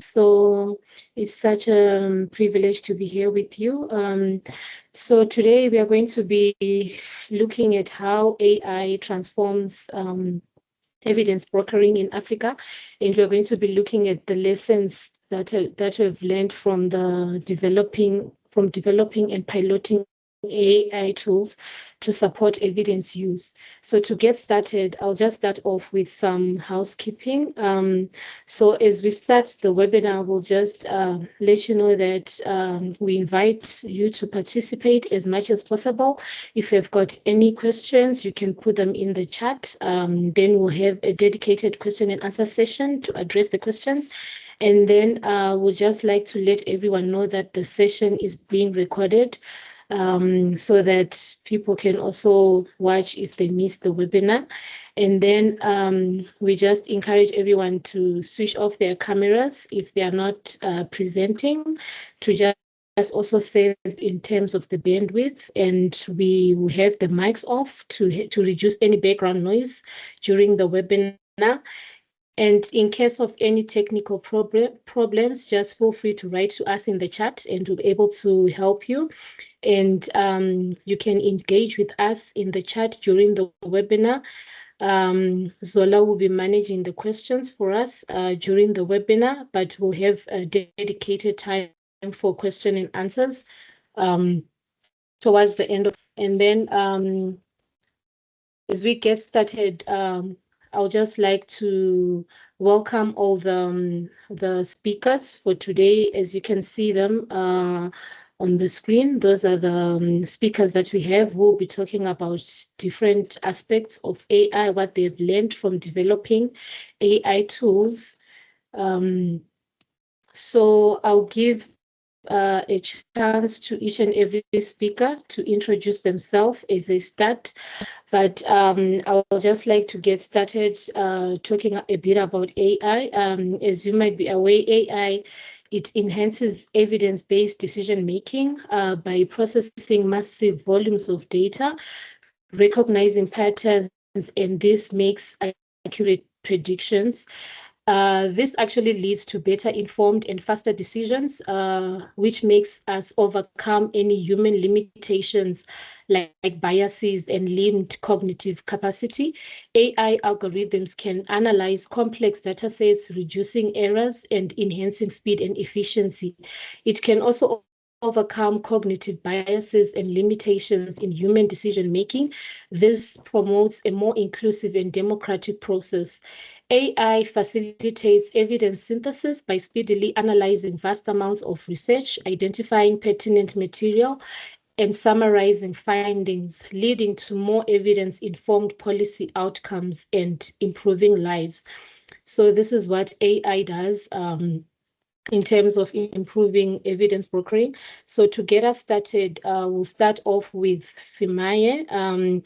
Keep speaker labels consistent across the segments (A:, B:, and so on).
A: So it's such a privilege to be here with you. So today we are going to be looking at how AI transforms evidence brokering in Africa, and we're going to be looking at the lessons that we've learned from developing and piloting AI tools to support evidence use. So to get started, I'll just start off with some housekeeping. So as we start the webinar, we'll just let you know that we invite you to participate as much as possible. If you've got any questions, you can put them in the chat. Then we'll have a dedicated question and answer session to address the questions. And then we'll just like to let everyone know that the session is being recorded, so that people can also watch if they miss the webinar. And then we just encourage everyone to switch off their cameras if they are not presenting, to just also save in terms of the bandwidth, and we will have the mics off to reduce any background noise during the webinar. And in case of any technical problems, just feel free to write to us in the chat and we'll be able to help you. And you can engage with us in the chat during the webinar. Zola will be managing the questions for us during the webinar, but we'll have a dedicated time for question and answers towards the end of. And then as we get started, I'll just like to welcome all the speakers for today. As you can see them on the screen, those are the speakers that we have who will be talking about different aspects of AI, what they've learned from developing AI tools. So I'll give a chance to each and every speaker to introduce themselves as they start. But I'll just like to get started talking a bit about AI. As you might be aware, AI, it enhances evidence-based decision-making by processing massive volumes of data, recognizing patterns, and this makes accurate predictions. This actually leads to better informed and faster decisions, which makes us overcome any human limitations like biases and limited cognitive capacity. AI algorithms can analyze complex data sets, reducing errors and enhancing speed and efficiency. It can also overcome cognitive biases and limitations in human decision making. This promotes a more inclusive and democratic process. AI facilitates evidence synthesis by speedily analyzing vast amounts of research, identifying pertinent material, and summarizing findings, leading to more evidence-informed policy outcomes and improving lives. So this is what AI does in terms of improving evidence brokering. So to get us started, we'll start off with Fimaye,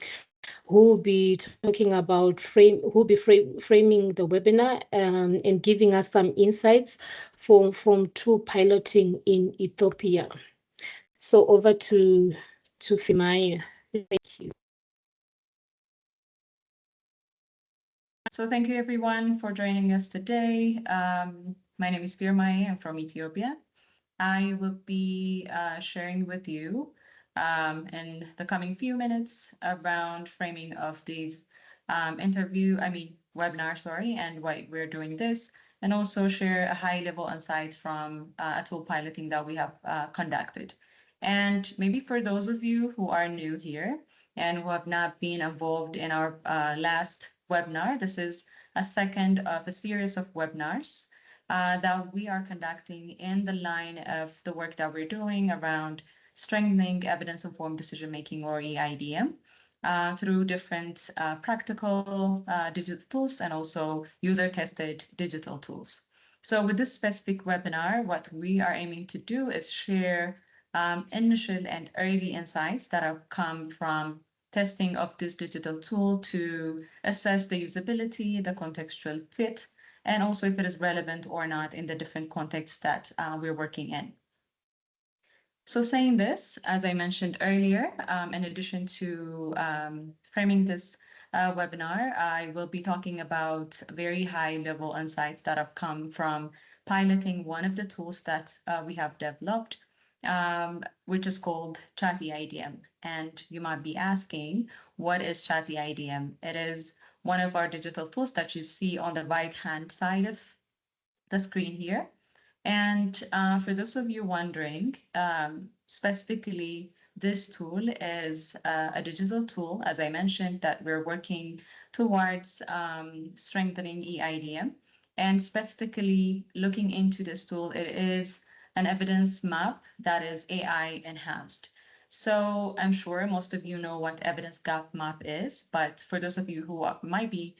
A: who will be talking about framing the webinar and giving us some insights from tool piloting in Ethiopia. So over to Fimaye. Thank you.
B: So thank you everyone for joining us today. My name is Firmay. I'm from Ethiopia. I will be sharing with you in the coming few minutes around framing of these webinar, and why we're doing this, and also share a high-level insight from a tool piloting that we have conducted. And maybe for those of you who are new here and who have not been involved in our last webinar, this is a second of a series of webinars that we are conducting in the line of the work that we're doing around strengthening evidence-informed decision-making, or EIDM, through different practical digital tools and also user-tested digital tools. So with this specific webinar, what we are aiming to do is share initial and early insights that have come from testing of this digital tool to assess the usability, the contextual fit, and also if it is relevant or not in the different contexts that we're working in. So saying this, as I mentioned earlier, in addition to framing this webinar, I will be talking about very high level insights that have come from piloting one of the tools that we have developed, which is called Chatty IDM. And you might be asking, what is Chatty IDM? It is one of our digital tools that you see on the right-hand side of the screen here. And for those of you wondering, specifically, this tool is a digital tool, as I mentioned, that we're working towards strengthening eIDM. And specifically looking into this tool, it is an evidence map that is AI enhanced. So I'm sure most of you know what evidence gap map is, but for those of you who might be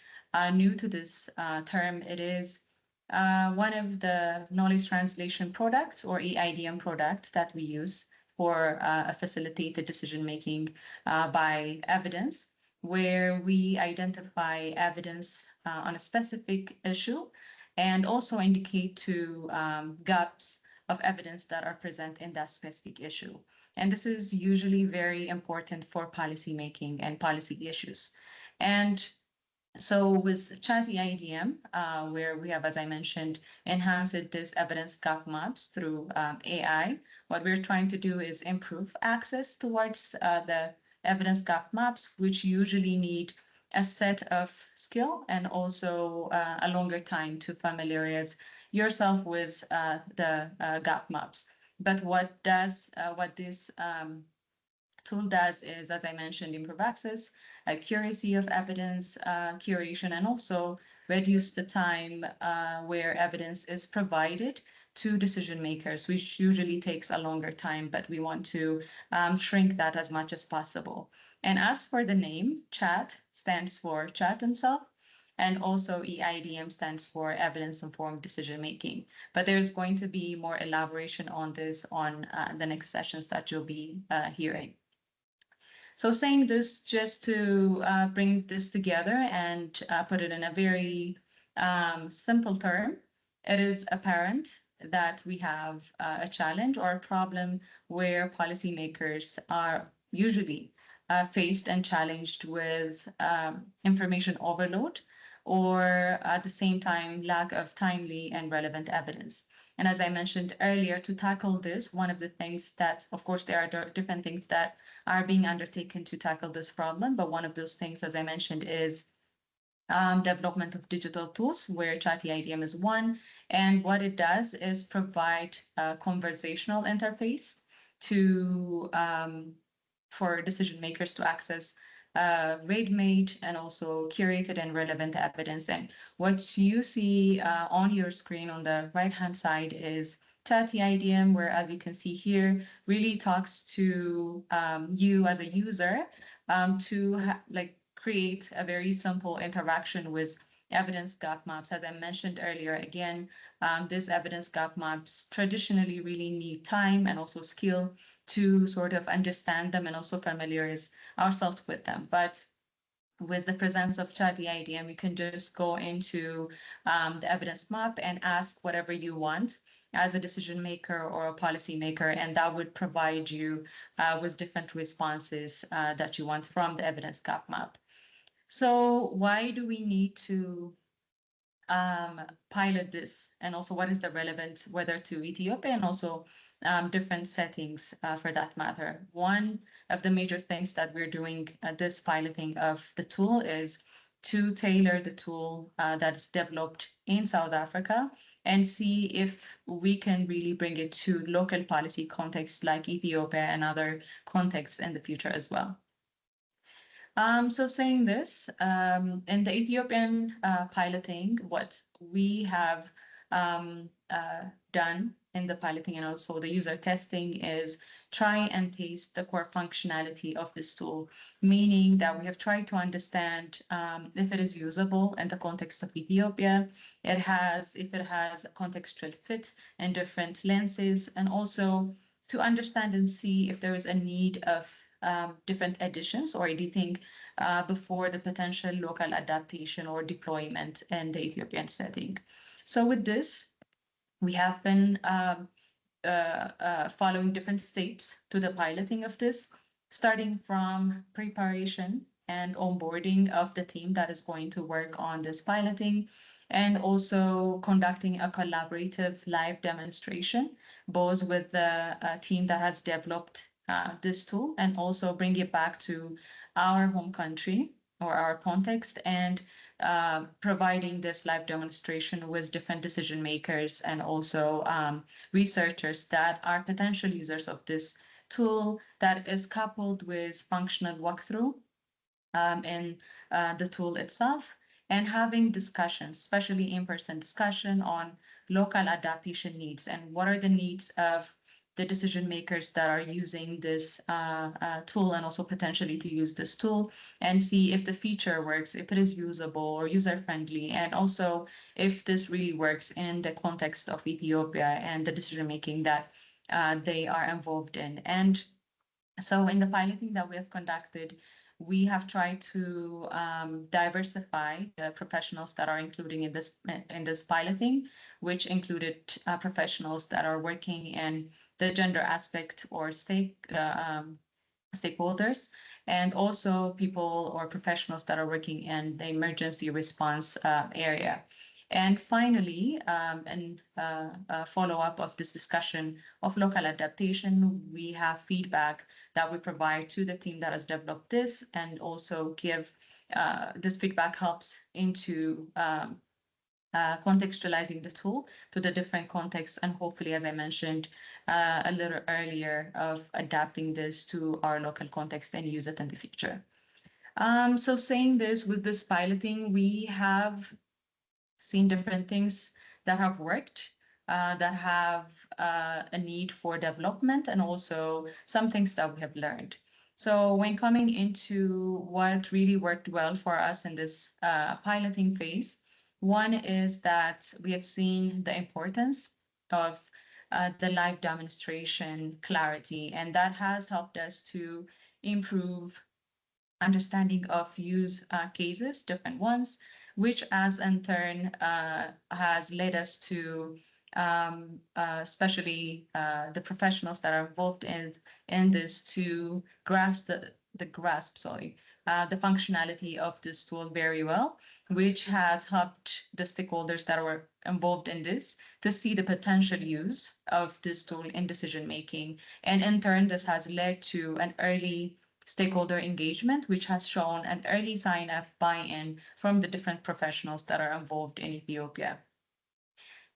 B: new to this term, it is one of the knowledge translation products or eIDM products that we use for a facilitated decision making by evidence, where we identify evidence on a specific issue and also indicate to gaps of evidence that are present in that specific issue. And this is usually very important for policy making and policy issues. And so with Chatty IDM, where we have, as I mentioned, enhanced this evidence gap maps through AI, what we're trying to do is improve access towards the evidence gap maps, which usually need a set of skill and also a longer time to familiarize yourself with the gap maps. But what this tool does is, as I mentioned, improve access, accuracy of evidence curation, and also reduce the time where evidence is provided to decision makers, which usually takes a longer time, but we want to shrink that as much as possible. And as for the name, CHAT stands for Chat himself, and also eIDM stands for evidence-informed decision making. But there's going to be more elaboration on this on the next sessions that you'll be hearing. So saying this just to bring this together and put it in a very simple term, it is apparent that we have a challenge or a problem where policymakers are usually faced and challenged with information overload or at the same time lack of timely and relevant evidence. And as I mentioned earlier, to tackle this, one of the things that, of course, there are different things that are being undertaken to tackle this problem. But one of those things, as I mentioned, is development of digital tools, where Chatty IDM is one. And what it does is provide a conversational interface to for decision makers to access ready-made and also curated and relevant evidence. And what you see on your screen on the right-hand side is Chatty IDM, where, as you can see here, really talks to you as a user to create a very simple interaction with evidence gap maps. As I mentioned earlier, again, these evidence gap maps traditionally really need time and also skill to sort of understand them and also familiarize ourselves with them. But with the presence of Chatty IDM, you can just go into the evidence map and ask whatever you want as a decision maker or a policy maker, and that would provide you with different responses that you want from the evidence gap map. So why do we need to pilot this? And also what is the relevance, whether to Ethiopia and also different settings for that matter? One of the major things that we're doing this piloting of the tool is to tailor the tool that is developed in South Africa and see if we can really bring it to local policy contexts like Ethiopia and other contexts in the future as well. So saying this, in the Ethiopian piloting, what we have done in the piloting and also the user testing is try and taste the core functionality of this tool, meaning that we have tried to understand if it is usable in the context of Ethiopia, if it has a contextual fit in different lenses, and also to understand and see if there is a need of different additions or editing before the potential local adaptation or deployment in the Ethiopian setting. So with this, we have been following different steps to the piloting of this, starting from preparation and onboarding of the team that is going to work on this piloting, and also conducting a collaborative live demonstration, both with the team that has developed this tool and also bring it back to our home country or our context, and providing this live demonstration with different decision makers and also researchers that are potential users of this tool, that is coupled with functional walkthrough in the tool itself, and having discussions, especially in-person discussion on local adaptation needs and what are the needs of the decision makers that are using this tool, and also potentially to use this tool, and see if the feature works, if it is usable or user friendly, and also if this really works in the context of Ethiopia and the decision making that they are involved in. And so in the piloting that we have conducted, we have tried to diversify the professionals that are including in this piloting, which included professionals that are working in the gender aspect or stakeholders, and also people or professionals that are working in the emergency response area. And finally, in follow-up of this discussion of local adaptation, we have feedback that we provide to the team that has developed this, and also give this feedback helps into contextualizing the tool to the different contexts, and hopefully, as I mentioned a little earlier, of adapting this to our local context and use it in the future. So saying this, with this piloting, we have seen different things that have worked, that have a need for development, and also some things that we have learned. So when coming into what really worked well for us in this piloting phase, one is that we have seen the importance of the live demonstration clarity, and that has helped us to improve understanding of use cases, different ones, which as in turn has led us to especially the professionals that are involved in this to grasp the functionality of this tool very well, which has helped the stakeholders that were involved in this to see the potential use of this tool in decision making. And in turn, this has led to an early stakeholder engagement, which has shown an early sign of buy-in from the different professionals that are involved in Ethiopia.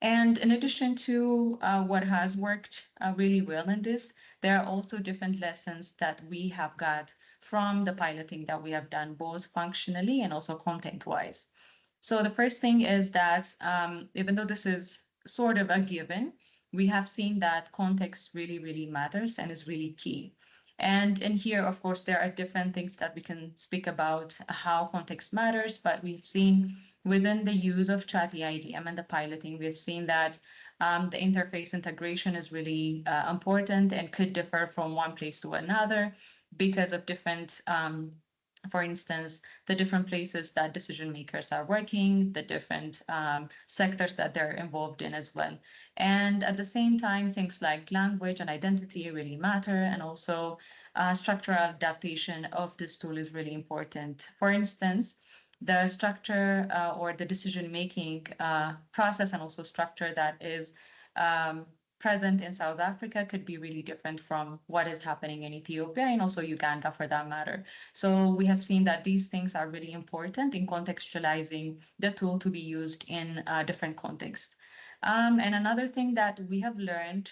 B: And in addition to what has worked really well in this, there are also different lessons that we have got from the piloting that we have done, both functionally and also content-wise. So the first thing is that even though this is sort of a given, we have seen that context really, really matters and is really key. And in here, of course, there are different things that we can speak about how context matters, but we've seen within the use of chat EIDM and the piloting, we've seen that the interface integration is really important and could differ from one place to another because of different for instance, the different places that decision makers are working, the different sectors that they're involved in as well. And at the same time, things like language and identity really matter, and also structural adaptation of this tool is really important. For instance, the structure or the decision-making process and also structure that is present in South Africa could be really different from what is happening in Ethiopia and also Uganda for that matter. So we have seen that these things are really important in contextualizing the tool to be used in different contexts. And another thing that we have learned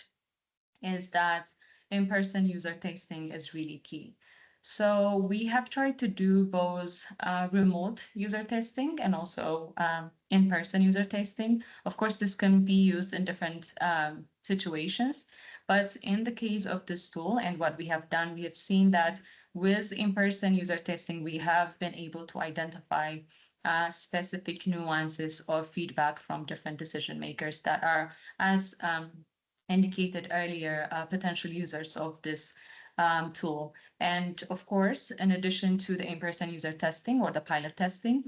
B: is that in-person user testing is really key. So we have tried to do both remote user testing and also in-person user testing. Of course, this can be used in different situations, but in the case of this tool and what we have done, we have seen that with in-person user testing, we have been able to identify specific nuances of feedback from different decision makers that are, as indicated earlier, potential users of this tool. And of course, in addition to the in-person user testing or the pilot testing,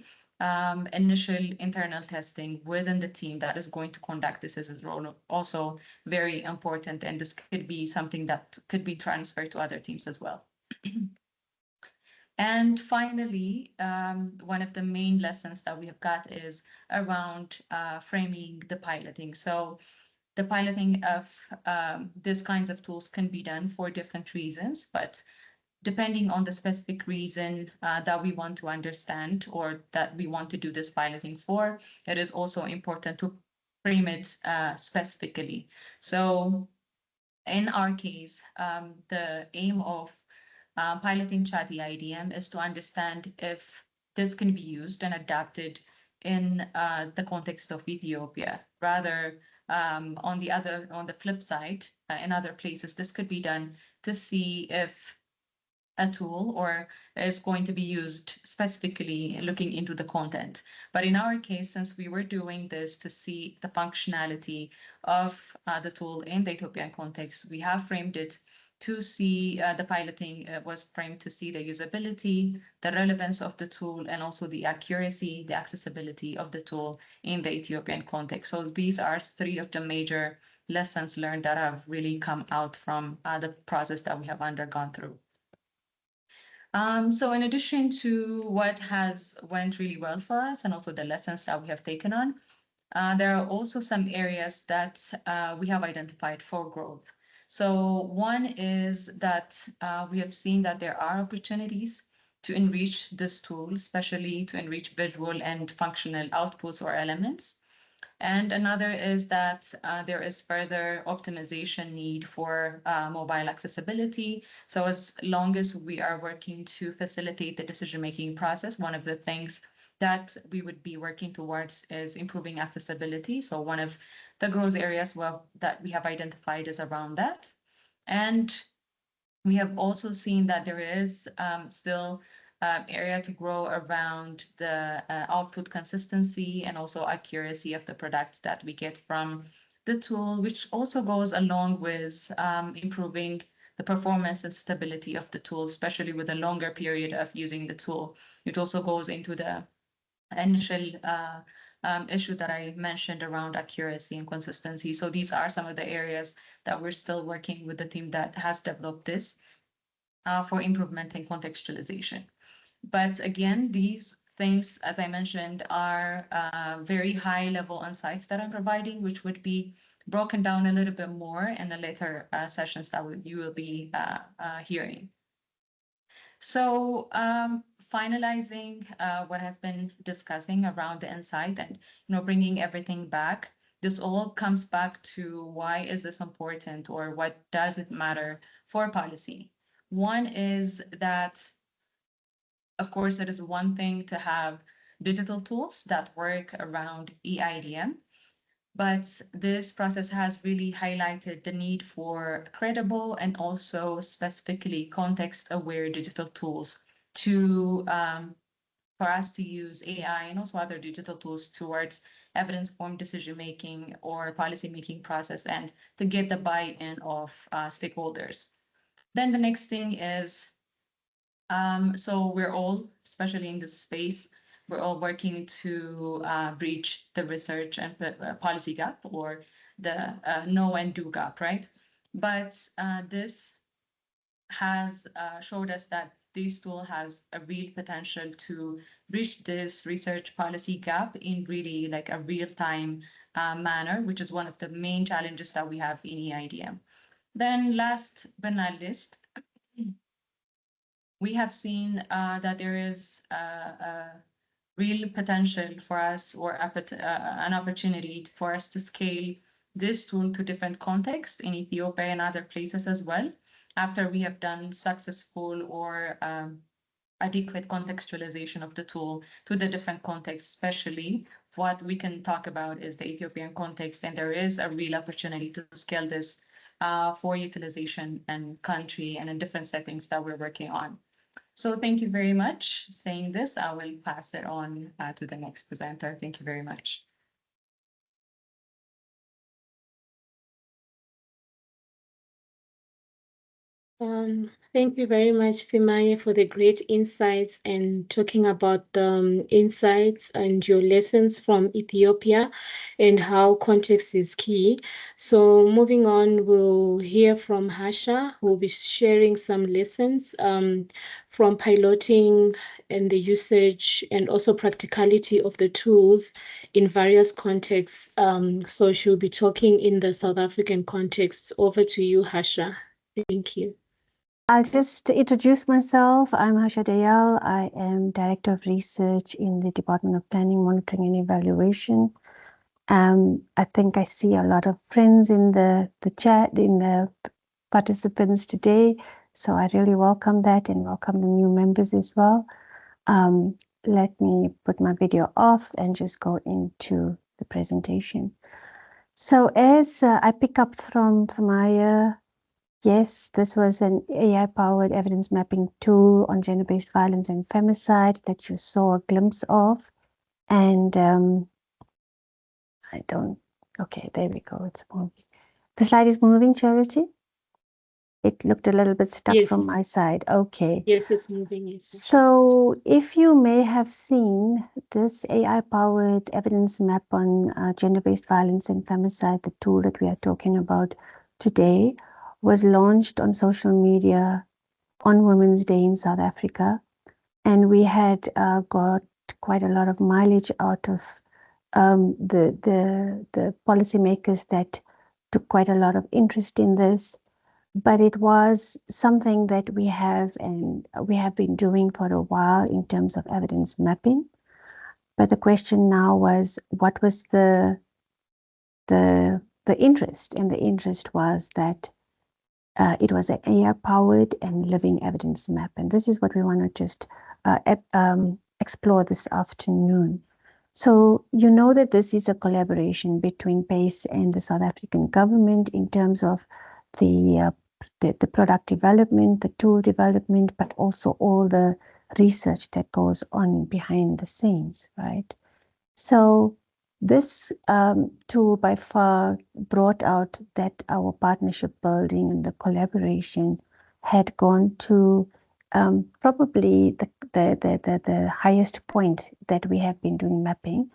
B: initial internal testing within the team that is going to conduct this is also very important. And this could be something that could be transferred to other teams as well. And finally, one of the main lessons that we have got is around framing the piloting. So the piloting of these kinds of tools can be done for different reasons, but depending on the specific reason that we want to understand or that we want to do this piloting for, it is also important to frame it specifically. So in our case, the aim of piloting Chatty IDM is to understand if this can be used and adapted in the context of Ethiopia. Rather, on the flip side, in other places, this could be done to see if a tool or is going to be used specifically looking into the content. But in our case, since we were doing this to see the functionality of the tool in the Ethiopian context, we have framed it to see the piloting was framed to see the usability, the relevance of the tool, and also the accuracy, the accessibility of the tool in the Ethiopian context. So these are three of the major lessons learned that have really come out from the process that we have undergone through. So in addition to what has went really well for us and also the lessons that we have taken on, there are also some areas that we have identified for growth. So one is that we have seen that there are opportunities to enrich this tool, especially to enrich visual and functional outputs or elements. And another is that there is further optimization need for mobile accessibility. So as long as we are working to facilitate the decision-making process, one of the things that we would be working towards is improving accessibility. So one of the growth areas that we have identified is around that. And we have also seen that there is still area to grow around the output consistency and also accuracy of the products that we get from the tool, which also goes along with improving the performance and stability of the tool, especially with a longer period of using the tool. It also goes into the initial issue that I mentioned around accuracy and consistency. So these are some of the areas that we're still working with the team that has developed this for improvement in contextualization. But again, these things, as I mentioned, are very high level insights that I'm providing, which would be broken down a little bit more in the later sessions that you will be hearing. So finalizing what I've been discussing around the insight and bringing everything back, this all comes back to why is this important or what does it matter for policy? One is that, of course, it is one thing to have digital tools that work around EIDM, but this process has really highlighted the need for credible and also specifically context-aware digital tools to for us to use AI and also other digital tools towards evidence-informed decision-making or policy-making process and to get the buy-in of stakeholders. Then the next thing is, so we're all, especially in this space, we're all working to breach the research and policy gap or the know and do gap, right? But this has showed us that this tool has a real potential to bridge this research policy gap in really like a real-time manner, which is one of the main challenges that we have in EIDM. Then last but not least, we have seen that there is a real potential for us or an opportunity for us to scale this tool to different contexts in Ethiopia and other places as well, after we have done successful or adequate contextualization of the tool to the different contexts, especially what we can talk about is the Ethiopian context, and there is a real opportunity to scale this for utilization and country and in different settings that we're working on. So thank you very much. Saying this, I will pass it on to the next presenter. Thank you very much.
A: Thank you very much, Fimaye, for the great insights and talking about the insights and your lessons from Ethiopia and how context is key. So, moving on, we'll hear from Hasha, who will be sharing some lessons from piloting and the usage and also practicality of the tools in various contexts. So, she'll be talking in the South African context. Over to you, Hasha. Thank you.
C: I'll just introduce myself. I'm Hasha Dayal. I am Director of Research in the Department of Planning, Monitoring and Evaluation. I think I see a lot of friends in the chat, in the participants today. So I really welcome that and welcome the new members as well. Let me put my video off and just go into the presentation. So as I pick up from Maya, yes, this was an AI-powered evidence mapping tool on gender-based violence and femicide that you saw a glimpse of. And okay, there we go, it's moving. The slide is moving, Charity? It looked a little bit stuck from my side. Okay.
A: Yes, it's moving. Yes.
C: So if you may have seen this AI-powered evidence map on gender-based violence and femicide, the tool that we are talking about today, was launched on social media on Women's Day in South Africa. And we had got quite a lot of mileage out of the policymakers that took quite a lot of interest in this. But it was something that we have been doing for a while in terms of evidence mapping. But the question now was, what was the interest? And the interest was that it was an AI-powered and living evidence map. And this is what we want to just explore this afternoon. So you know that this is a collaboration between PACE and the South African government in terms of the product development, the tool development, but also all the research that goes on behind the scenes, right? So this tool by far brought out that our partnership building and the collaboration had gone to probably the highest point that we have been doing mapping.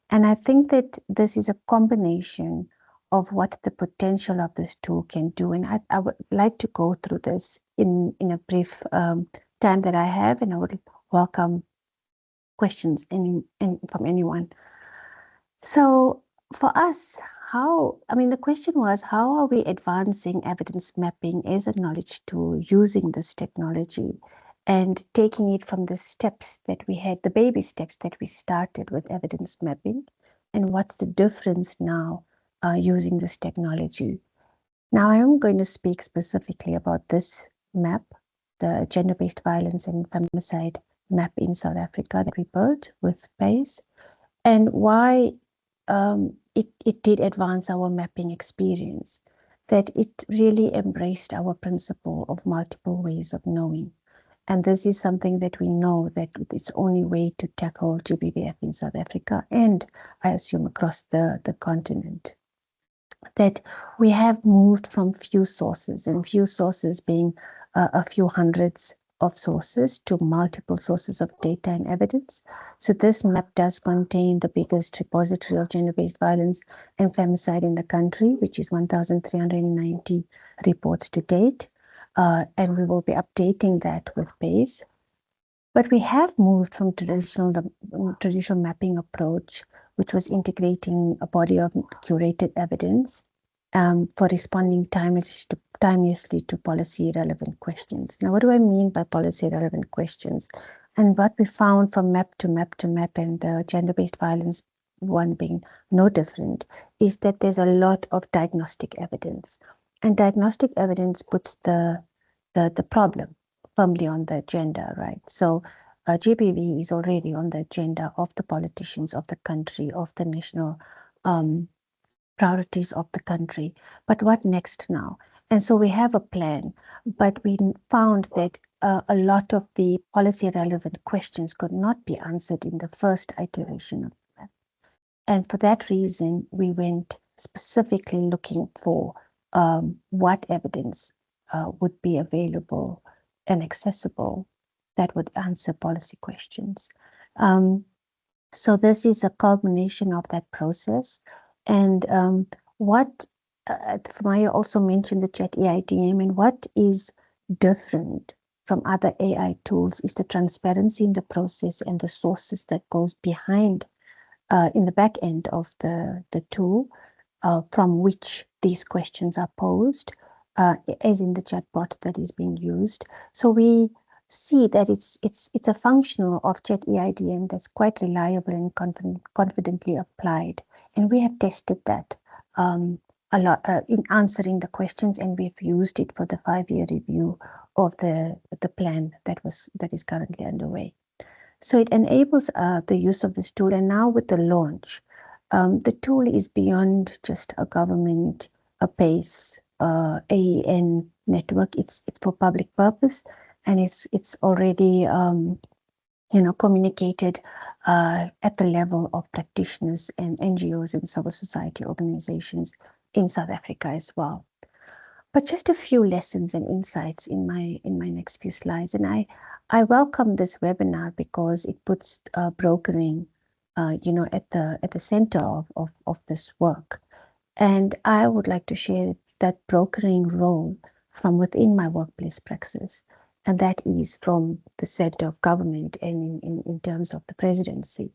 C: And I think that this is a combination of what the potential of this tool can do. And I would like to go through this in a brief time that I have, and I would welcome questions from anyone. So for us, the question was, how are we advancing evidence mapping as a knowledge tool using this technology and taking it from the steps that we had, the baby steps that we started with evidence mapping, and what's the difference now using this technology? Now, I am going to speak specifically about this map, the gender-based violence and femicide map in South Africa that we built with PACE, and why it did advance our mapping experience, that it really embraced our principle of multiple ways of knowing. And this is something that we know that it's only way to tackle GBVF in South Africa, and I assume across the continent. That we have moved from few sources, and few sources being a few hundreds of sources, to multiple sources of data and evidence. So this map does contain the biggest repository of gender-based violence and femicide in the country, which is 1,390 reports to date. And we will be updating that with PACE. But we have moved from traditional mapping approach, which was integrating a body of curated evidence for responding timelessly to policy relevant questions. Now, what do I mean by policy relevant questions? And what we found from map to map to map, and the gender-based violence one being no different, is that there's a lot of diagnostic evidence. And diagnostic evidence puts the problem firmly on the agenda, right? So GBV is already on the agenda of the politicians of the country, of the national priorities of the country. But what next now? And so we have a plan, but we found that a lot of the policy relevant questions could not be answered in the first iteration of that. And for that reason, we went specifically looking for what evidence would be available and accessible that would answer policy questions. So this is a culmination of that process. And what Maya also mentioned the chat AIDM, and what is different from other AI tools is the transparency in the process and the sources that goes behind in the back end of the tool from which these questions are posed, as in the chatbot that is being used. So we see that it's a functional of chat EIDM that's quite reliable and confidently applied. And we have tested that a lot in answering the questions, and we've used it for the 5-year review of the plan that is currently underway. So it enables the use of this tool. And now with the launch, the tool is beyond just a government, a PACE, AEN network. It's for public purpose, and it's already communicated at the level of practitioners and NGOs and civil society organizations in South Africa as well. But just a few lessons and insights in my next few slides. And I welcome this webinar because it puts brokering at the center of this work. And I would like to share that brokering role from within my workplace praxis. And that is from the set of government and in terms of the presidency.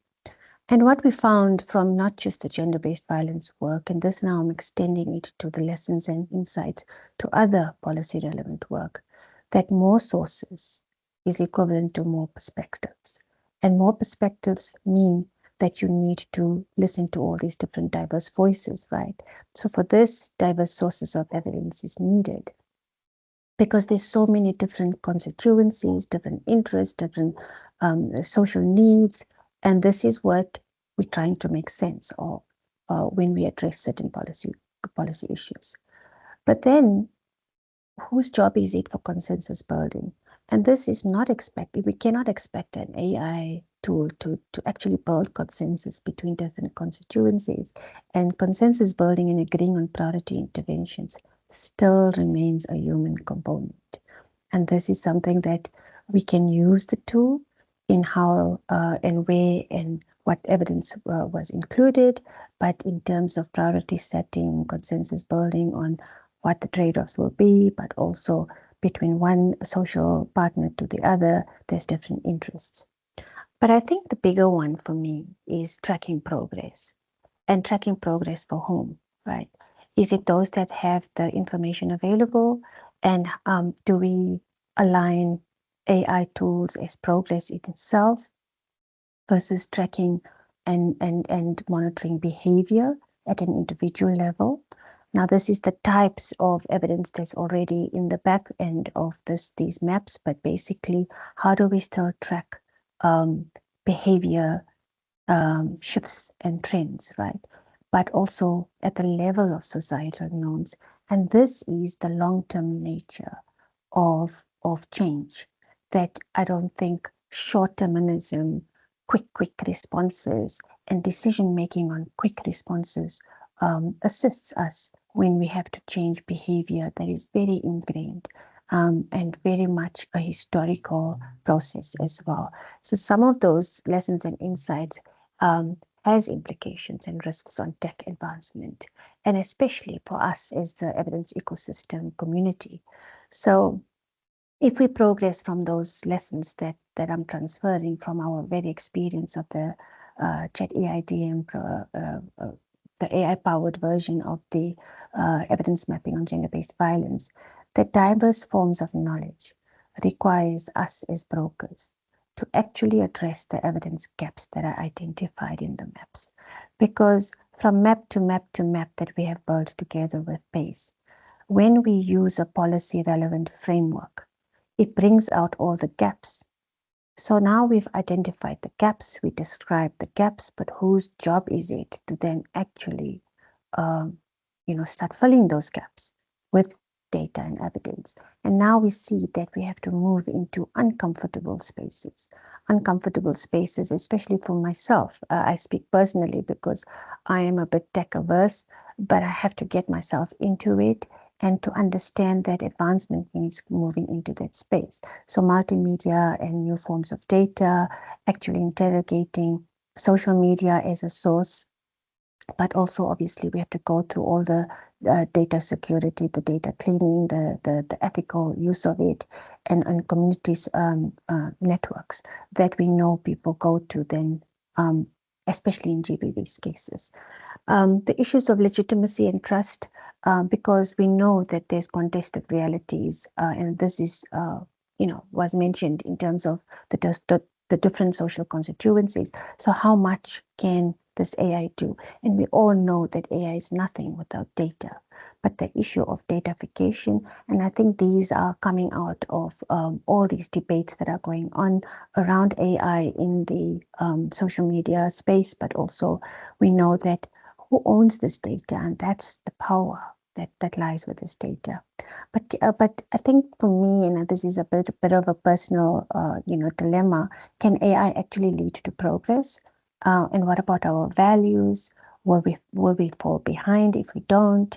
C: And what we found from not just the gender-based violence work, and this now I'm extending it to the lessons and insights to other policy relevant work, that more sources is equivalent to more perspectives. And more perspectives mean that you need to listen to all these different diverse voices, right? So for this, diverse sources of evidence is needed because there's so many different constituencies, different interests, different social needs. And this is what we're trying to make sense of when we address certain policy issues. But then, whose job is it for consensus building? And this is not expected. We cannot expect an AI tool to actually build consensus between different constituencies. And consensus building and agreeing on priority interventions still remains a human component. And this is something that we can use the tool in how and where and what evidence was included, but in terms of priority setting, consensus building on what the trade-offs will be, but also between one social partner to the other, there's different interests. But I think the bigger one for me is tracking progress. And tracking progress for whom, right? Is it those that have the information available? And do we align AI tools as progress in itself versus tracking and monitoring behavior at an individual level? Now, this is the types of evidence that's already in the back end of these maps, but basically, how do we still track behavior shifts and trends, right? But also at the level of societal norms. And this is the long-term nature of change that I don't think short-termism, quick responses, and decision-making on quick responses assists us when we have to change behavior that is very ingrained and very much a historical process as well. So some of those lessons and insights has implications and risks on tech advancement, and especially for us as the evidence ecosystem community. So if we progress from those lessons that I'm transferring from our very experience of the chat EIDM, the AI-powered version of the evidence mapping on gender-based violence, the diverse forms of knowledge requires us as brokers to actually address the evidence gaps that are identified in the maps. Because from map to map to map that we have built together with PACE, when we use a policy relevant framework, it brings out all the gaps. So now we've identified the gaps, we described the gaps, but whose job is it to then actually start filling those gaps with data and evidence? And now we see that we have to move into uncomfortable spaces, especially for myself. I speak personally because I am a bit tech averse, but I have to get myself into it. and to understand that advancement means moving into that space. So multimedia and new forms of data, actually interrogating social media as a source, but also obviously we have to go through all the data security, the data cleaning, the ethical use of it, and communities networks that we know people go to then, especially in GBV's cases. The issues of legitimacy and trust, because we know that there's contested realities, and this is, was mentioned in terms of the different social constituencies. So how much can this AI do? And we all know that AI is nothing without data. But the issue of datafication, and I think these are coming out of all these debates that are going on around AI in the social media space, but also we know that who owns this data, and that's the power that lies with this data. But I think for me, and this is a bit of a personal dilemma. Can AI actually lead to progress? And what about our values? Will we fall behind if we don't?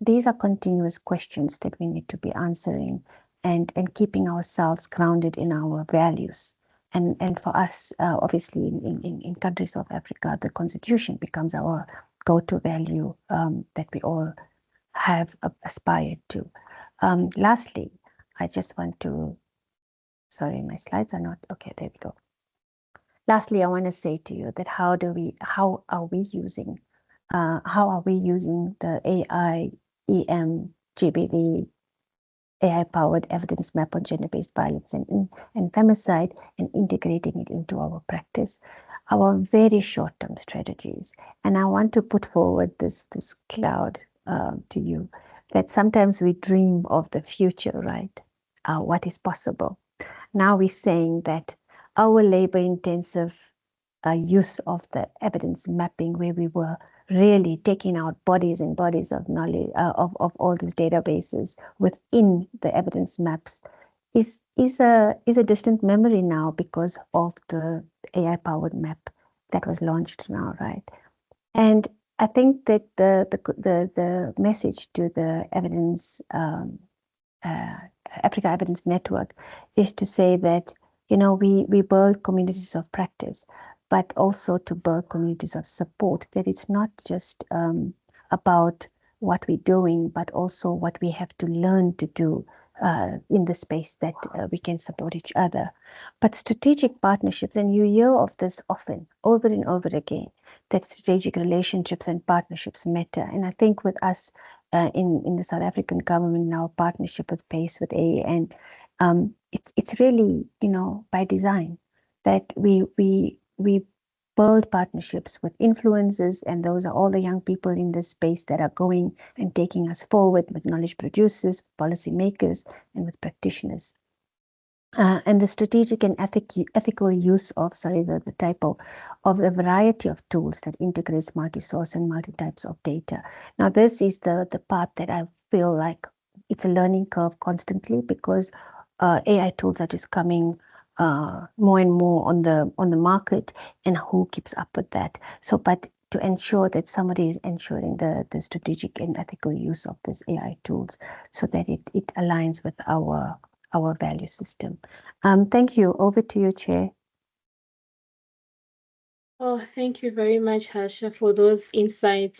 C: These are continuous questions that we need to be answering, and keeping ourselves grounded in our values. And for us, obviously, in countries of Africa, the constitution becomes our go-to value that we all have aspired to. Lastly, I just want to, sorry, my slides are not, okay, there we go. Lastly, I want to say to you that how are we using the AI, GBV, AI-powered evidence map on gender-based violence and femicide, and integrating it into our practice, our very short-term strategies. And I want to put forward this cloud to you, that sometimes we dream of the future, right? What is possible. Now we're saying that our labor-intensive use of the evidence mapping, where we were really taking out bodies and bodies of knowledge of all these databases within the evidence maps, is a distant memory now because of the AI-powered map that was launched now, right? And I think that the message to the evidence Africa Evidence Network is to say that we build communities of practice, but also to build communities of support. That it's not just about what we're doing, but also what we have to learn to do in the space that we can support each other. But strategic partnerships, and you hear of this often, over and over again, that strategic relationships and partnerships matter. And I think with us in the South African government now, partnership with PACE, with AEN, it's really by design that we build partnerships with influencers, and those are all the young people in this space that are going and taking us forward, with knowledge producers, policymakers, and with practitioners. And the strategic and ethical use of, the type of a variety of tools that integrates multi-source and multi-types of data. Now, this is the part that I feel like it's a learning curve constantly, because AI tools are just coming more and more on the market, and who keeps up with that? So, but to ensure that somebody is ensuring the strategic and ethical use of these AI tools, so that it aligns with our value system. Thank you. Over to you, Chair.
A: Oh, thank you very much, Harsha, for those insights.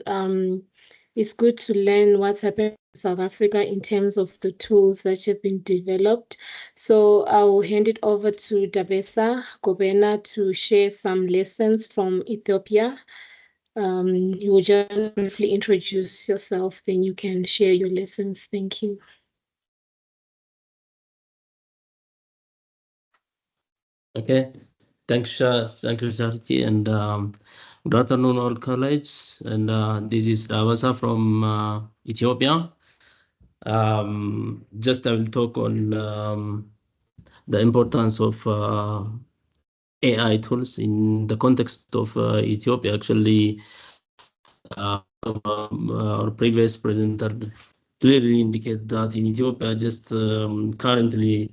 A: It's good to learn what's happening in South Africa in terms of the tools that have been developed. So I'll hand it over to Dabesa Gobena to share some lessons from Ethiopia. You will just briefly introduce yourself, then you can share your lessons. Thank you.
D: Okay, thank you, Charity, and good afternoon, all colleagues. And this is Davasa from Ethiopia. Just I will talk on the importance of AI tools in the context of Ethiopia. Actually, our previous presenter clearly indicated that in Ethiopia, just currently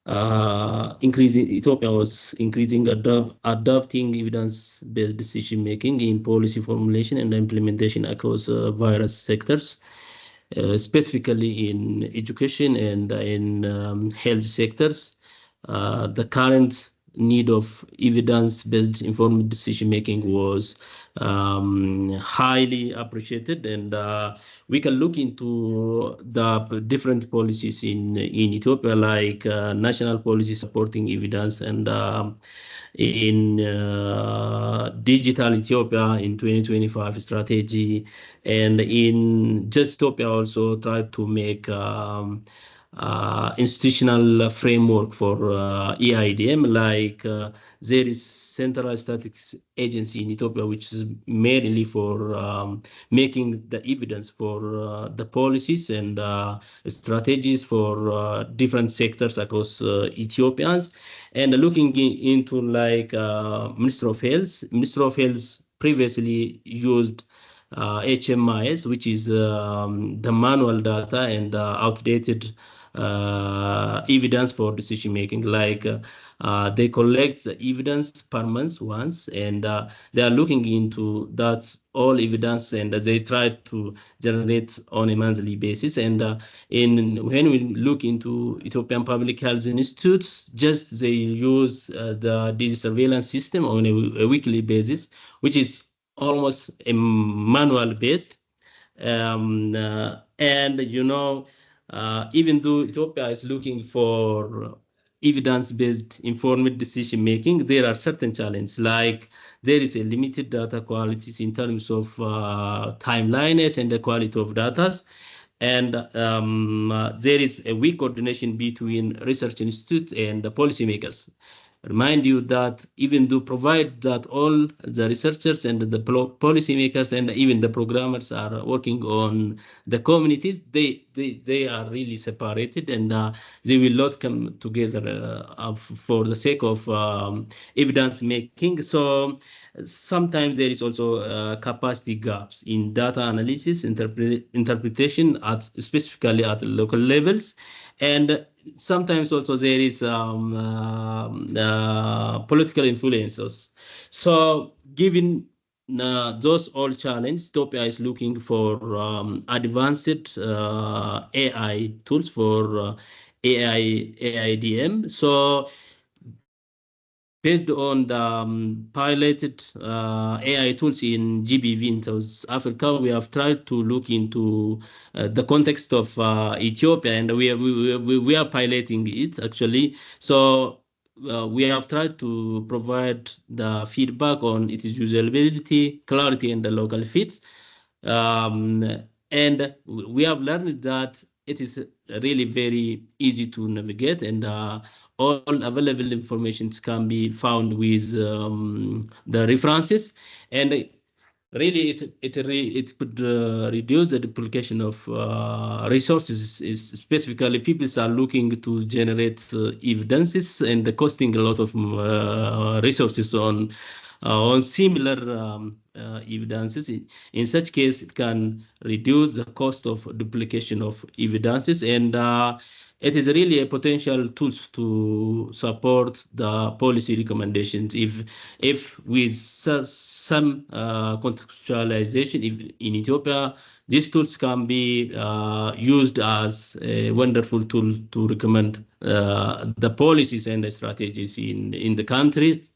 D: Ethiopia was increasing adopting evidence-based decision-making in policy formulation and implementation across various sectors. specifically in education and in health sectors. The current need of evidence-based informed decision-making was highly appreciated, and we can look into the different policies in Ethiopia, like national policy supporting evidence, and in digital Ethiopia in 2025 strategy, and in Just Ethiopia also tried to make institutional framework for EIDM, like there is centralized statistics agency in Ethiopia, which is mainly for making the evidence for the policies and strategies for different sectors across Ethiopians, and looking into like Minister of Health previously used HMIS, which is the manual data and outdated evidence for decision making. Like they collect the evidence per month once, and they are looking into that all evidence, and they try to generate on a monthly basis. And when we look into Ethiopian Public Health Institutes, just they use the disease surveillance system on a weekly basis, which is almost a manual based. And even though Ethiopia is looking for evidence-based informed decision making, there are certain challenges, like there is a limited data qualities in terms of timeliness and the quality of data, and there is a weak coordination between research institutes and the policymakers. Remind you that even though provide that all the researchers and the policymakers and even the programmers are working on the communities, they are really separated, and they will not come together for the sake of evidence making. So sometimes there is also capacity gaps in data analysis, interpretation at specifically at local levels, and sometimes also there is political influences. So given those all challenges, Ethiopia is looking for advanced AI tools for AIDM. So based on the piloted AI tools in GBV in South Africa, we have tried to look into the context of Ethiopia, and we are piloting it actually. So we have tried to provide the feedback on its usability, clarity, and the local fits. And we have learned that it is really very easy to navigate, and all available information can be found with the references, and really it could reduce the duplication of resources. Specifically, people are looking to generate evidences and costing a lot of resources on similar evidences. In such case, it can reduce the cost of duplication of evidences, and it is really a potential tool to support the policy recommendations. If with some contextualization, if in Ethiopia, these tools can be used as a wonderful tool to recommend the policies and the strategies in the country.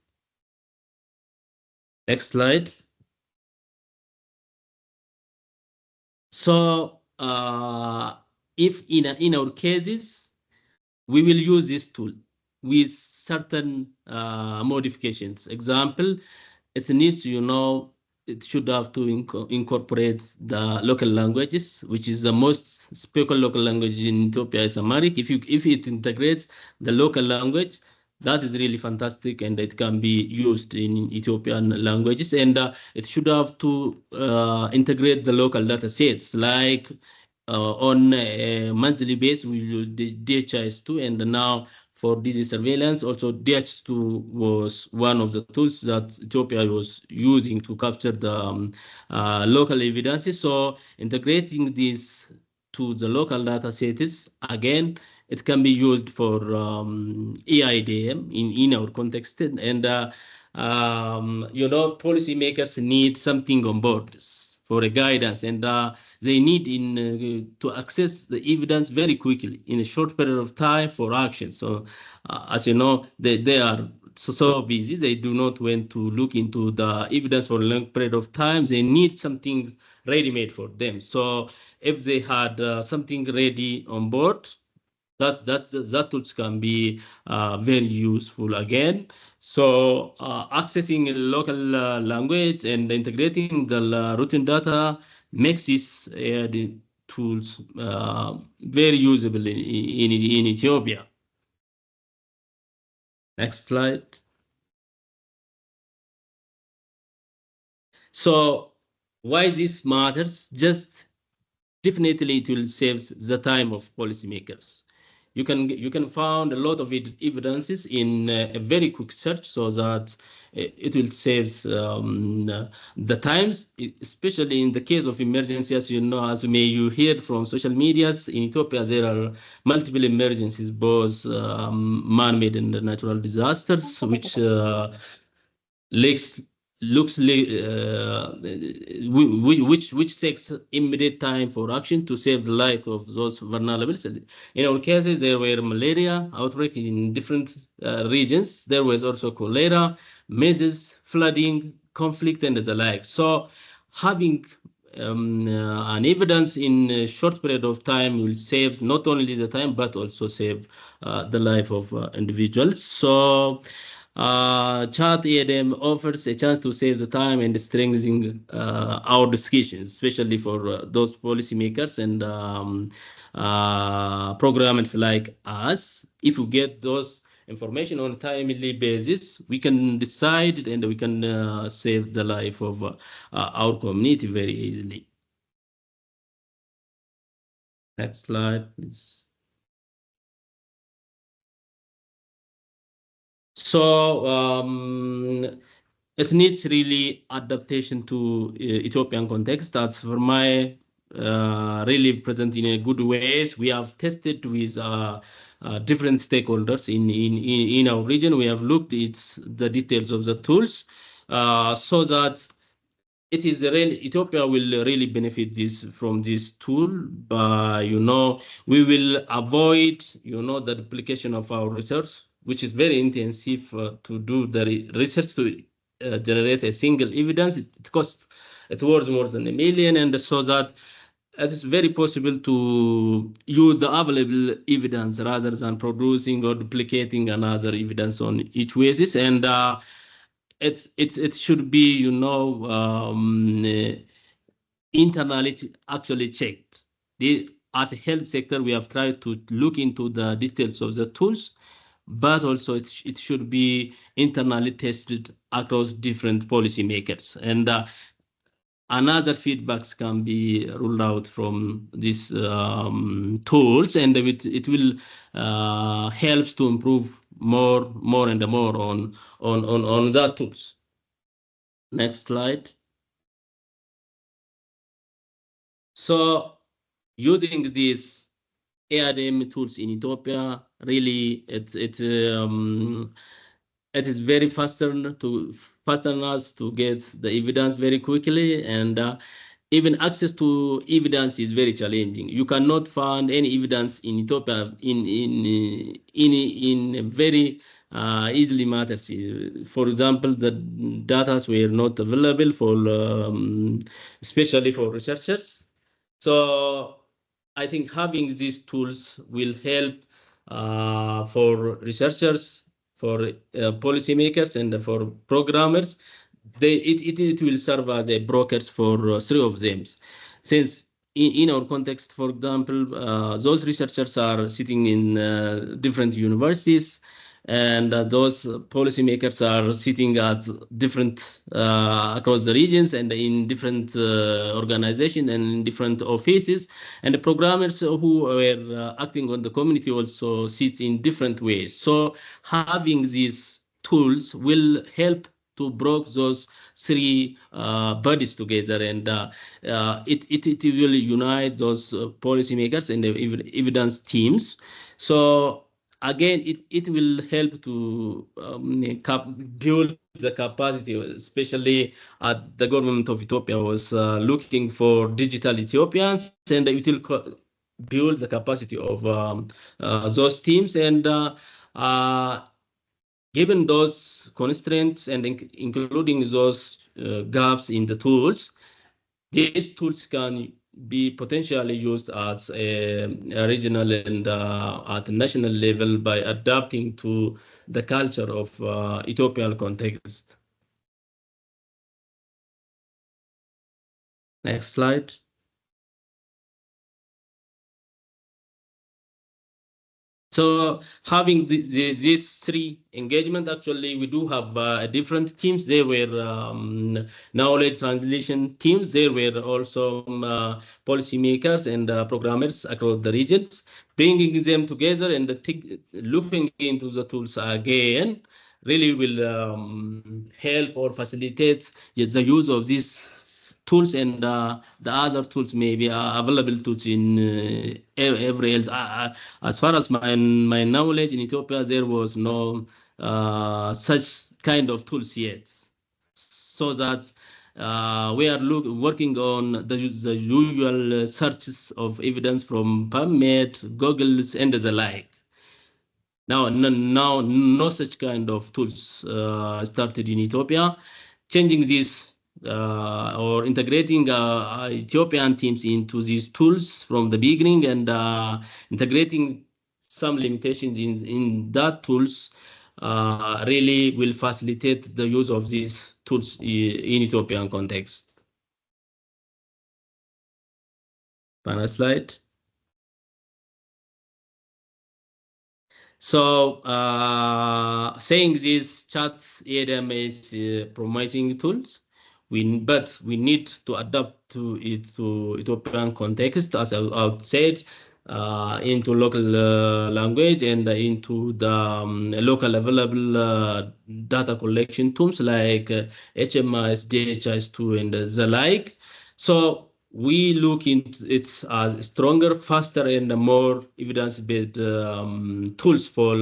D: Next slide. So if in our cases, we will use this tool with certain modifications. Example, it needs to, it should have to incorporate the local languages, which is the most spoken local language in Ethiopia is Amharic. If it integrates the local language, that is really fantastic, and it can be used in Ethiopian languages. And it should have to integrate the local data sets, like on a monthly basis, we use DHIS2, and now for disease surveillance, also DH2 was one of the tools that Ethiopia was using to capture the local evidences. So integrating this to the local data sets, again, it can be used for EIDM in our context. And policymakers need something on board. for a guidance, and they need to access the evidence very quickly in a short period of time for action. So, as you know, they are so busy, they do not want to look into the evidence for a long period of time. They need something ready-made for them. So if they had something ready on board, that tools can be very useful again. So accessing local language and integrating the routing data makes these the tools very usable in Ethiopia. Next slide. So why this matters? Just definitely it will save the time of policymakers. You can find a lot of evidences in a very quick search, so that it will save the times, especially in the case of emergency. As you know, as may you hear from social medias, in Ethiopia there are multiple emergencies, both man-made and natural disasters, which looks which takes immediate time for action to save the life of those vulnerables. In our cases, there were malaria outbreak in different regions. There was also cholera, measles, flooding, conflict, and the like. So having an evidence in a short period of time will save not only the time but also save the life of individuals. So chat EADM offers a chance to save the time and strengthening our discussions, especially for those policymakers and programmers like us. If we get those information on a timely basis, we can decide and we can save the life of our community very easily. Next slide, please. So it needs really adaptation to Ethiopian context. That's for my really present in a good ways. We have tested with different stakeholders in our region. We have looked at the details of the tools so that it is Ethiopia will really benefit from this tool. But we will avoid the duplication of our research, which is very intensive to do the research to generate a single evidence. It costs worth more than $1 million, and so that it is very possible to use the available evidence rather than producing or duplicating another evidence on each basis. And it should be internally actually checked. As a health sector, we have tried to look into the details of the tools, but also it should be internally tested across different policymakers. And another feedbacks can be ruled out from these tools, and it will helps to improve more and more on that tools. Next slide. So using these ARM tools in Ethiopia, really it is very faster us to get the evidence very quickly, and even access to evidence is very challenging. You cannot find any evidence in Ethiopia in a very easily matters. For example, the data were not available for especially for researchers. So I think having these tools will help for researchers, for policymakers, and for programmers. It will serve as a brokers for three of them. Since in our context, for example, those researchers are sitting in different universities, and those policymakers are sitting at different across the regions and in different organizations and in different offices, and the programmers who were acting on the community also sit in different ways. So having these tools will help to bring those three bodies together, and it will unite those policymakers and the evidence teams. So again, it will help to build the capacity, especially at the government of Ethiopia was looking for digital Ethiopians, and it will build the capacity of those teams. And uh, given those constraints and including those gaps in the tools, these tools can be potentially used as a regional and at national level by adapting to the culture of Ethiopian context. Next slide. So having these three engagement, actually, we do have different teams. There were knowledge translation teams. There were also policymakers and programmers across the regions, bringing them together and looking into the tools again really will help or facilitate the use of these tools and the other tools may be available tools in every else. As far as my knowledge in Ethiopia, there was no such kind of tools yet. So that we are working on the usual searches of evidence from PubMed, Google's, and the like. Now, no such kind of tools started in Ethiopia. Changing this or integrating Ethiopian teams into these tools from the beginning and integrating some limitations in that tools really will facilitate the use of these tools in Ethiopian context. Final slide. So saying this chat ADM is promising tools, but we need to adapt to it to Ethiopian context, as I said, into local language and into the local available data collection tools like HMIS, DHIS2, and the like. So we look into it as stronger, faster, and more evidence-based tools for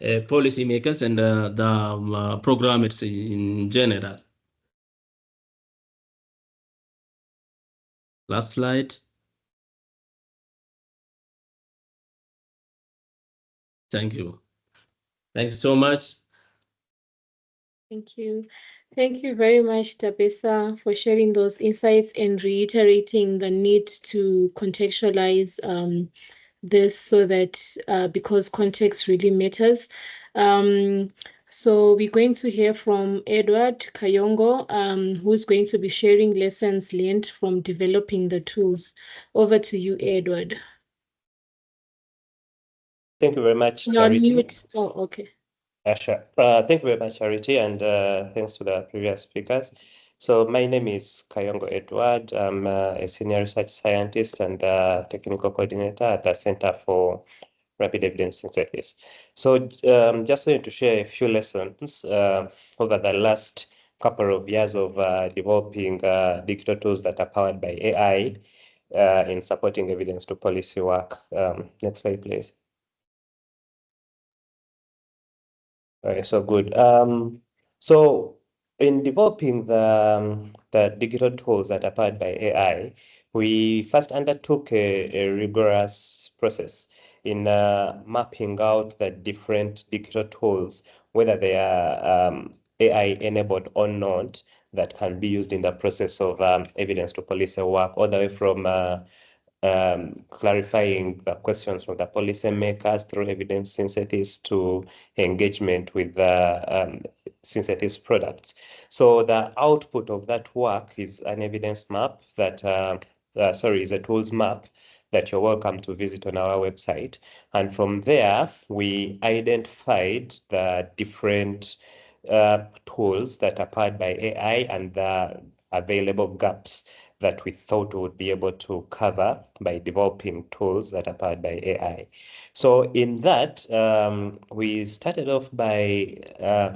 D: policymakers and the programmers in general. Last slide. Thank you. Thanks so much.
A: Thank you. Thank you very much, Tabesa, for sharing those insights and reiterating the need to contextualize this so that because context really matters. So we're going to hear from Edward Kayongo, who's going to be sharing lessons learned from developing the tools. Over to you, Edward.
E: Thank you very much,
A: You're on
E: Charity.
A: mute. Oh, okay.
E: Sure. Thank you very much, Charity, and thanks to the previous speakers. So my name is Kayongo Edward. I'm a senior research scientist and technical coordinator at the Center for Rapid Evidence Synthesis. So just going to share a few lessons over the last couple of years of developing digital tools that are powered by AI in supporting evidence to policy work. Next slide, please. Okay, so good. So in developing the digital tools that are powered by AI, we first undertook a rigorous process in mapping out the different digital tools, whether they are AI-enabled or not, that can be used in the process of evidence to policy work, all the way from clarifying the questions from the policymakers through evidence synthesis to engagement with the synthesis products. So the output of that work is an evidence map that, is a tools map that you're welcome to visit on our website. And from there, we identified the different tools that are powered by AI and the available gaps that we thought we would be able to cover by developing tools that are powered by AI. So in that, we started off by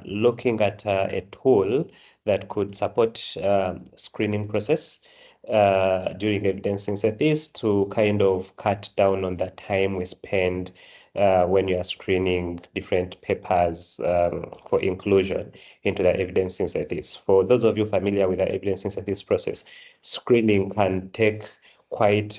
E: looking at a tool that could support screening process during evidence synthesis to kind of cut down on the time we spend when you are screening different papers for inclusion into the evidence synthesis. For those of you familiar with the evidence synthesis process, screening can take quite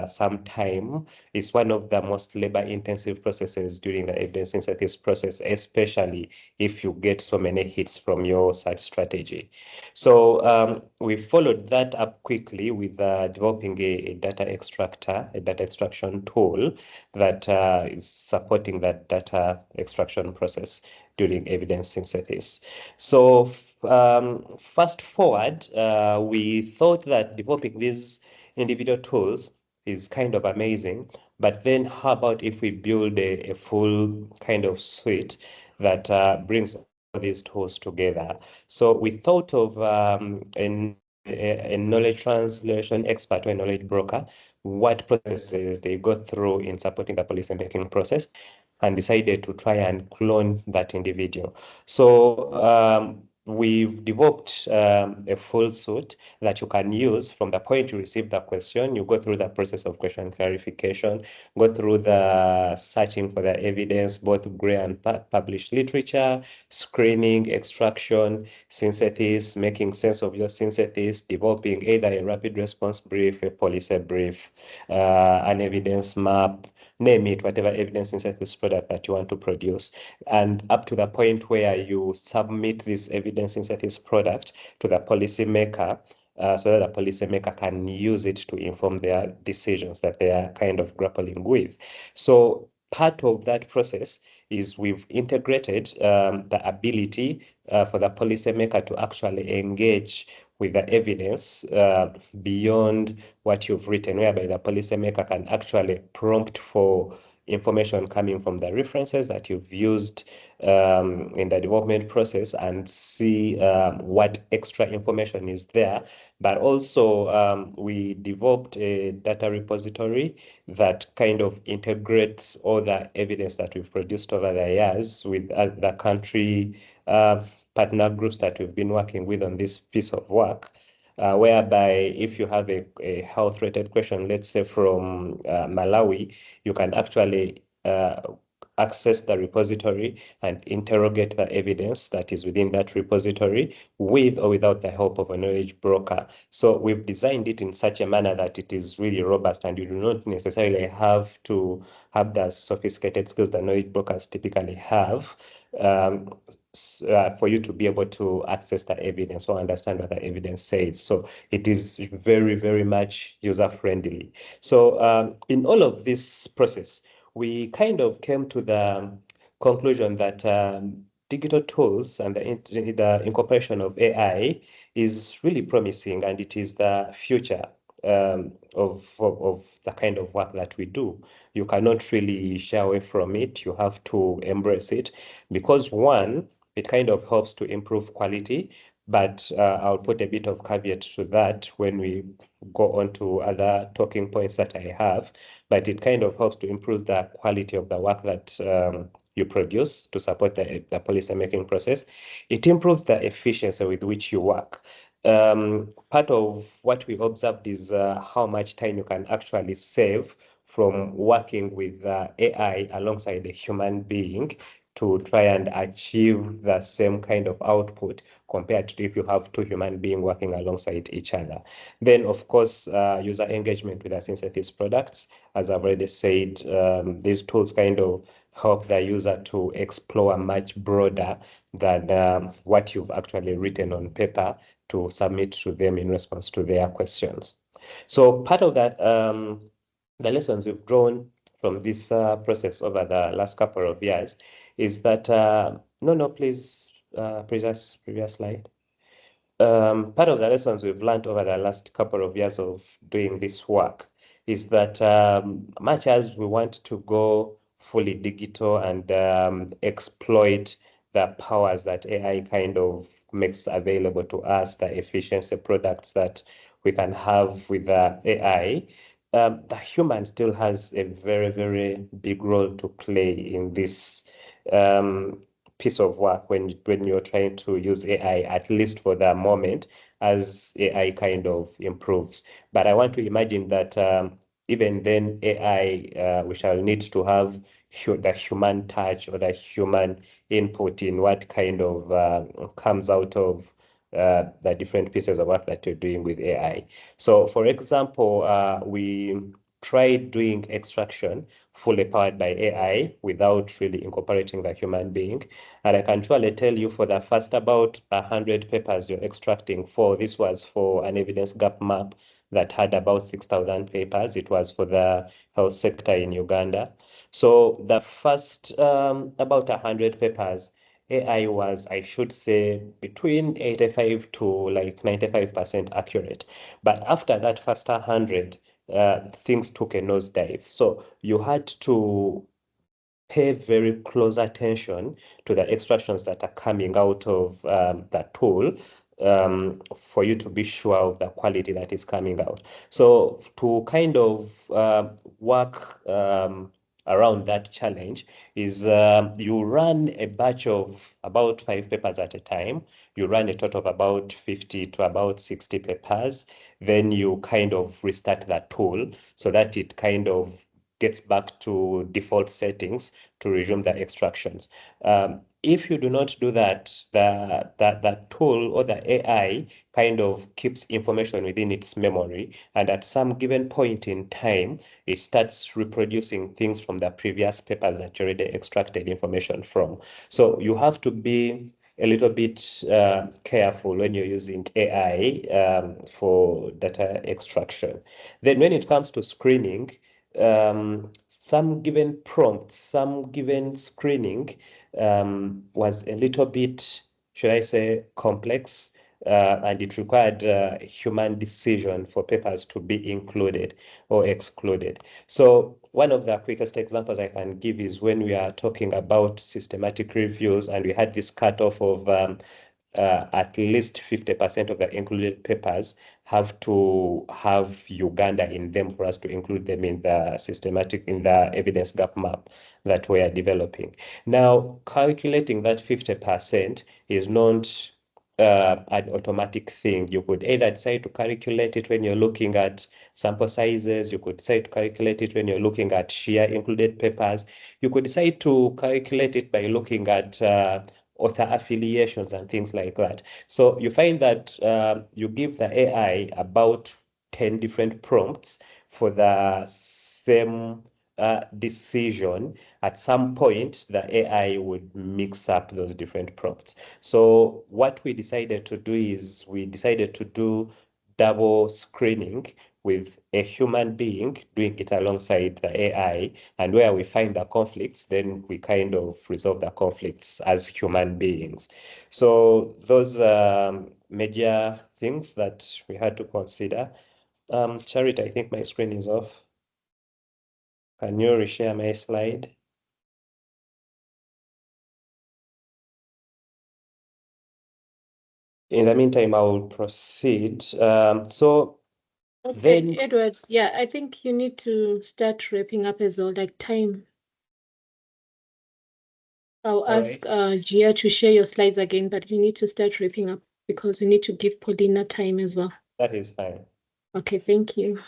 E: some time. It's one of the most labor-intensive processes during the evidence synthesis process, especially if you get so many hits from your search strategy. So we followed that up quickly with developing a data extractor, a data extraction tool that is supporting that data extraction process during evidence synthesis. So fast forward, we thought that developing these individual tools is kind of amazing, but then how about if we build a full kind of suite that brings all these tools together? So we thought of a knowledge translation expert or a knowledge broker, what processes they go through in supporting the policy making process, and decided to try and clone that individual. So we've developed a full suite that you can use from the point you receive the question. You go through the process of question clarification, go through the searching for the evidence, both gray and published literature, screening, extraction, synthesis, making sense of your synthesis, developing either a rapid response brief, a policy brief, an evidence map, name it, whatever evidence synthesis product that you want to produce, and up to the point where you submit this evidence synthesis product to the policymaker so that the policymaker can use it to inform their decisions that they are kind of grappling with. So part of that process is we've integrated the ability for the policymaker to actually engage with the evidence beyond what you've written, whereby the policymaker can actually prompt for information coming from the references that you've used in the development process and see what extra information is there. But also we developed a data repository that kind of integrates all the evidence that we've produced over the years with the country partner groups that we've been working with on this piece of work. Whereby if you have a health-related question, let's say from Malawi, you can actually access the repository and interrogate the evidence that is within that repository with or without the help of a knowledge broker. So we've designed it in such a manner that it is really robust and you do not necessarily have to have the sophisticated skills that knowledge brokers typically have for you to be able to access the evidence or understand what the evidence says. So it is very, very much user-friendly. So in all of this process, we kind of came to the conclusion that digital tools and the incorporation of AI is really promising, and it is the future of the kind of work that we do. You cannot really shy away from it. You have to embrace it because one, it kind of helps to improve quality, but I'll put a bit of caveat to that when we go on to other talking points that I have, but it kind of helps to improve the quality of the work that you produce to support the policy making process. It improves the efficiency with which you work. Part of what we observed is how much time you can actually save from working with AI alongside a human being to try and achieve the same kind of output compared to if you have two human beings working alongside each other. Then, of course, user engagement with the synthesis products. As I've already said, these tools kind of help the user to explore much broader than what you've actually written on paper to submit to them in response to their questions. So part of that, the lessons we've drawn from this process over the last couple of years is that, please, previous slide. Part of the lessons we've learned over the last couple of years of doing this work is that much as we want to go fully digital and exploit the powers that AI kind of makes available to us, the efficiency products that we can have with the AI, the human still has a very, very big role to play in this piece of work when you're trying to use AI, at least for the moment, as AI kind of improves. But I want to imagine that even then AI, we shall need to have the human touch or the human input in what kind of comes out of the different pieces of work that you're doing with AI. So for example, we tried doing extraction fully powered by AI without really incorporating the human being. And I can surely tell you for the first about 100 papers you're extracting for, this was for an evidence gap map that had about 6,000 papers. It was for the health sector in Uganda. So the first about 100 papers, AI was, I should say, between 85 to like 95% accurate. But after that first 100, things took a nosedive. So you had to pay very close attention to the extractions that are coming out of the tool for you to be sure of the quality that is coming out. So to kind of work around that challenge is you run a batch of about 5 papers at a time. You run a total of about 50 to about 60 papers. Then you kind of restart that tool so that it kind of gets back to default settings to resume the extractions. If you do not do that, the tool or the AI kind of keeps information within its memory, and at some given point in time, it starts reproducing things from the previous papers that you already extracted information from. So you have to be a little bit careful when you're using AI for data extraction. Then when it comes to screening, some given prompts, some given screening was a little bit, should I say, complex, and it required human decision for papers to be included or excluded. So one of the quickest examples I can give is when we are talking about systematic reviews, and we had this cutoff of at least 50% of the included papers have to have Uganda in them for us to include them in the evidence gap map that we are developing. Now, calculating that 50% is not an automatic thing. You could either decide to calculate it when you're looking at sample sizes. You could decide to calculate it when you're looking at sheer included papers. You could decide to calculate it by looking at author affiliations and things like that. So you find that you give the AI about 10 different prompts for the same decision. At some point, the AI would mix up those different prompts. So what we decided to do is we decided to do double screening with a human being doing it alongside the AI, and where we find the conflicts, then we kind of resolve the conflicts as human beings. So those major things that we had to consider. Charity, I think my screen is off. Can you reshare my slide? In the meantime, I will proceed.
A: Okay,
E: Then
A: Edward, yeah, I think you need to start wrapping up as well, like time. I'll
E: All
A: ask
E: right.
A: Gia to share your slides again, but you need to start wrapping up because we need to give Paulina time as well.
E: That is fine.
A: Okay, thank you.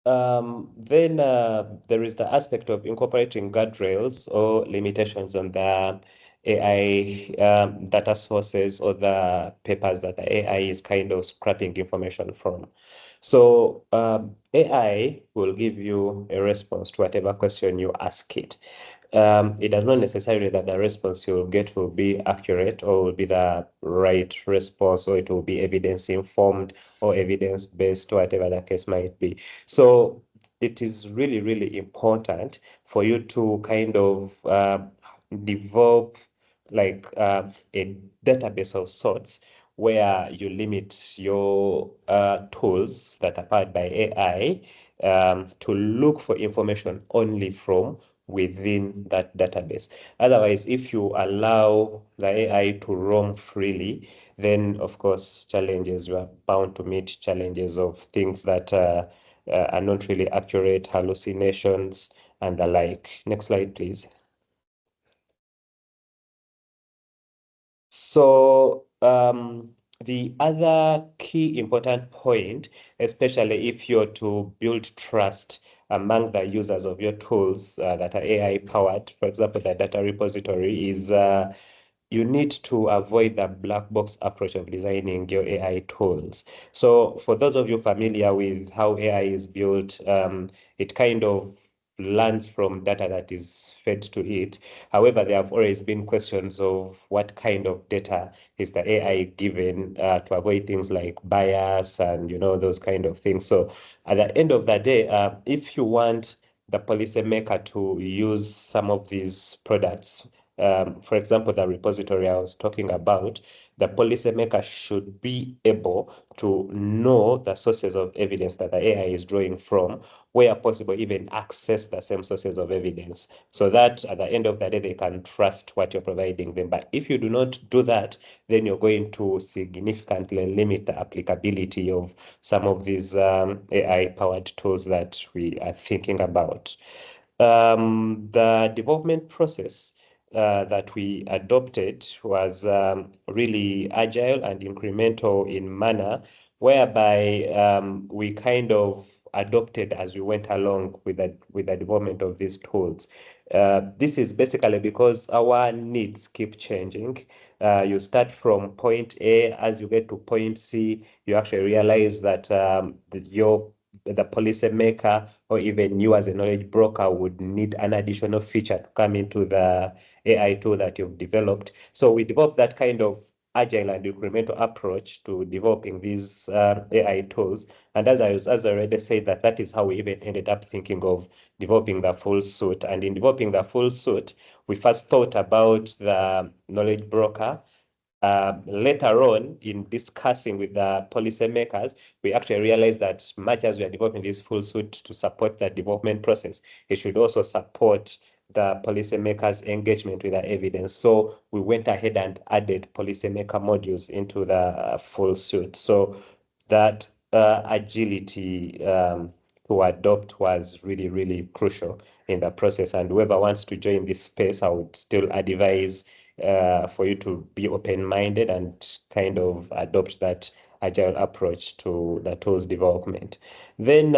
E: Then there is the aspect of incorporating guardrails or limitations on the AI data sources or the papers that the AI is kind of scrapping information from. So AI will give you a response to whatever question you ask it. It does not necessarily that the response you'll get will be accurate or will be the right response, or it will be evidence informed or evidence based, or whatever the case might be. So it is really, really important for you to kind of develop like a database of sorts where you limit your tools that are powered by AI to look for information only from within that database. Otherwise, if you allow the AI to roam freely, then of course challenges, you are bound to meet challenges of things that are not really accurate, hallucinations, and the like. Next slide, please. So the other key important point, especially if you're to build trust among the users of your tools that are AI powered, for example, the data repository, is you need to avoid the black box approach of designing your AI tools. So for those of you familiar with how AI is built, it kind of learns from data that is fed to it. However, there have always been questions of what kind of data is the AI given to avoid things like bias and, you know, those kind of things. So at the end of the day, if you want the policymaker to use some of these products, for example, the repository I was talking about, the policymaker should be able to know the sources of evidence that the AI is drawing from, where possible, even access the same sources of evidence, so that at the end of the day, they can trust what you're providing them. But if you do not do that, then you're going to significantly limit the applicability of some of these AI-powered tools that we are thinking about. The development process that we adopted was really agile and incremental in manner, whereby we kind of adopted as we went along with the development of these tools. This is basically because our needs keep changing. You start from point A, as you get to point C, you actually realize that the policymaker or even you as a knowledge broker would need an additional feature to come into the AI tool that you've developed. So we developed that kind of agile and incremental approach to developing these AI tools. And as I already said, that is how we even ended up thinking of developing the full suite. And in developing the full suite, we first thought about the knowledge broker. Later on, in discussing with the policymakers, we actually realized that much as we are developing this full suite to support the development process, it should also support the policymakers' engagement with the evidence. So we went ahead and added policymaker modules into the full suite. So that agility to adopt was really, really crucial in the process. And whoever wants to join this space, I would still advise for you to be open-minded and kind of adopt that agile approach to the tools development. Then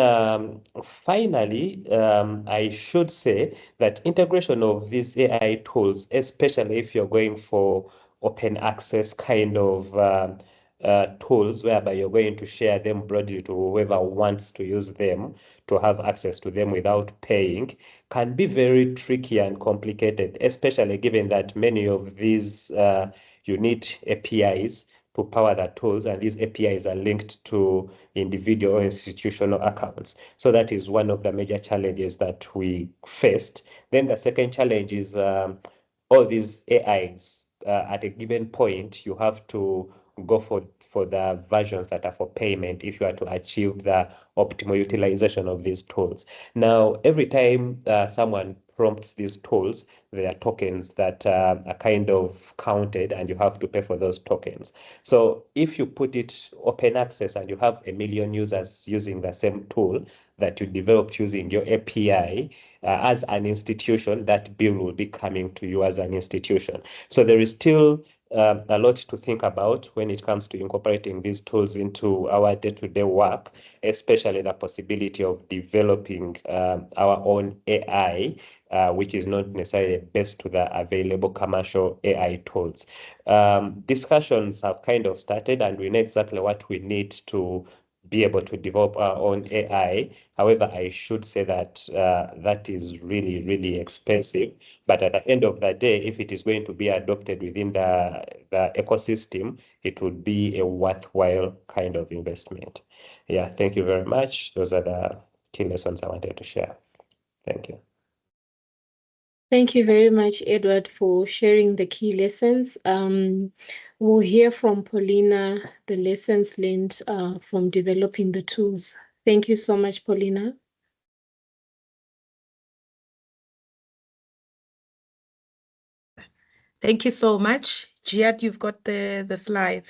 E: finally, I should say that integration of these AI tools, especially if you're going for open access kind of tools whereby you're going to share them broadly to whoever wants to use them, to have access to them without paying, can be very tricky and complicated, especially given that many of these you need APIs to power the tools, and these APIs are linked to individual or institutional accounts. So that is one of the major challenges that we faced. Then the second challenge is all these AIs. At a given point, you have to go for the versions that are for payment if you are to achieve the optimal utilization of these tools. Now, every time someone prompts these tools, there are tokens that are kind of counted, and you have to pay for those tokens. So if you put it open access and you have 1 million users using the same tool that you developed using your API, as an institution, that bill will be coming to you as an institution. So there is still a lot to think about when it comes to incorporating these tools into our day-to-day work, especially the possibility of developing our own AI, which is not necessarily based to the available commercial AI tools. Discussions have kind of started, and we know exactly what we need to be able to develop our own AI. However, I should say that that is really, really expensive. But at the end of the day, if it is going to be adopted within the ecosystem, it would be a worthwhile kind of investment. Yeah, thank you very much. Those are the key lessons I wanted to share. Thank you.
A: Thank you very much, Edward, for sharing the key lessons. We'll hear from Paulina the lessons learned from developing the tools. Thank you so much, Paulina.
F: Thank you so much. Giat, you've got the slide.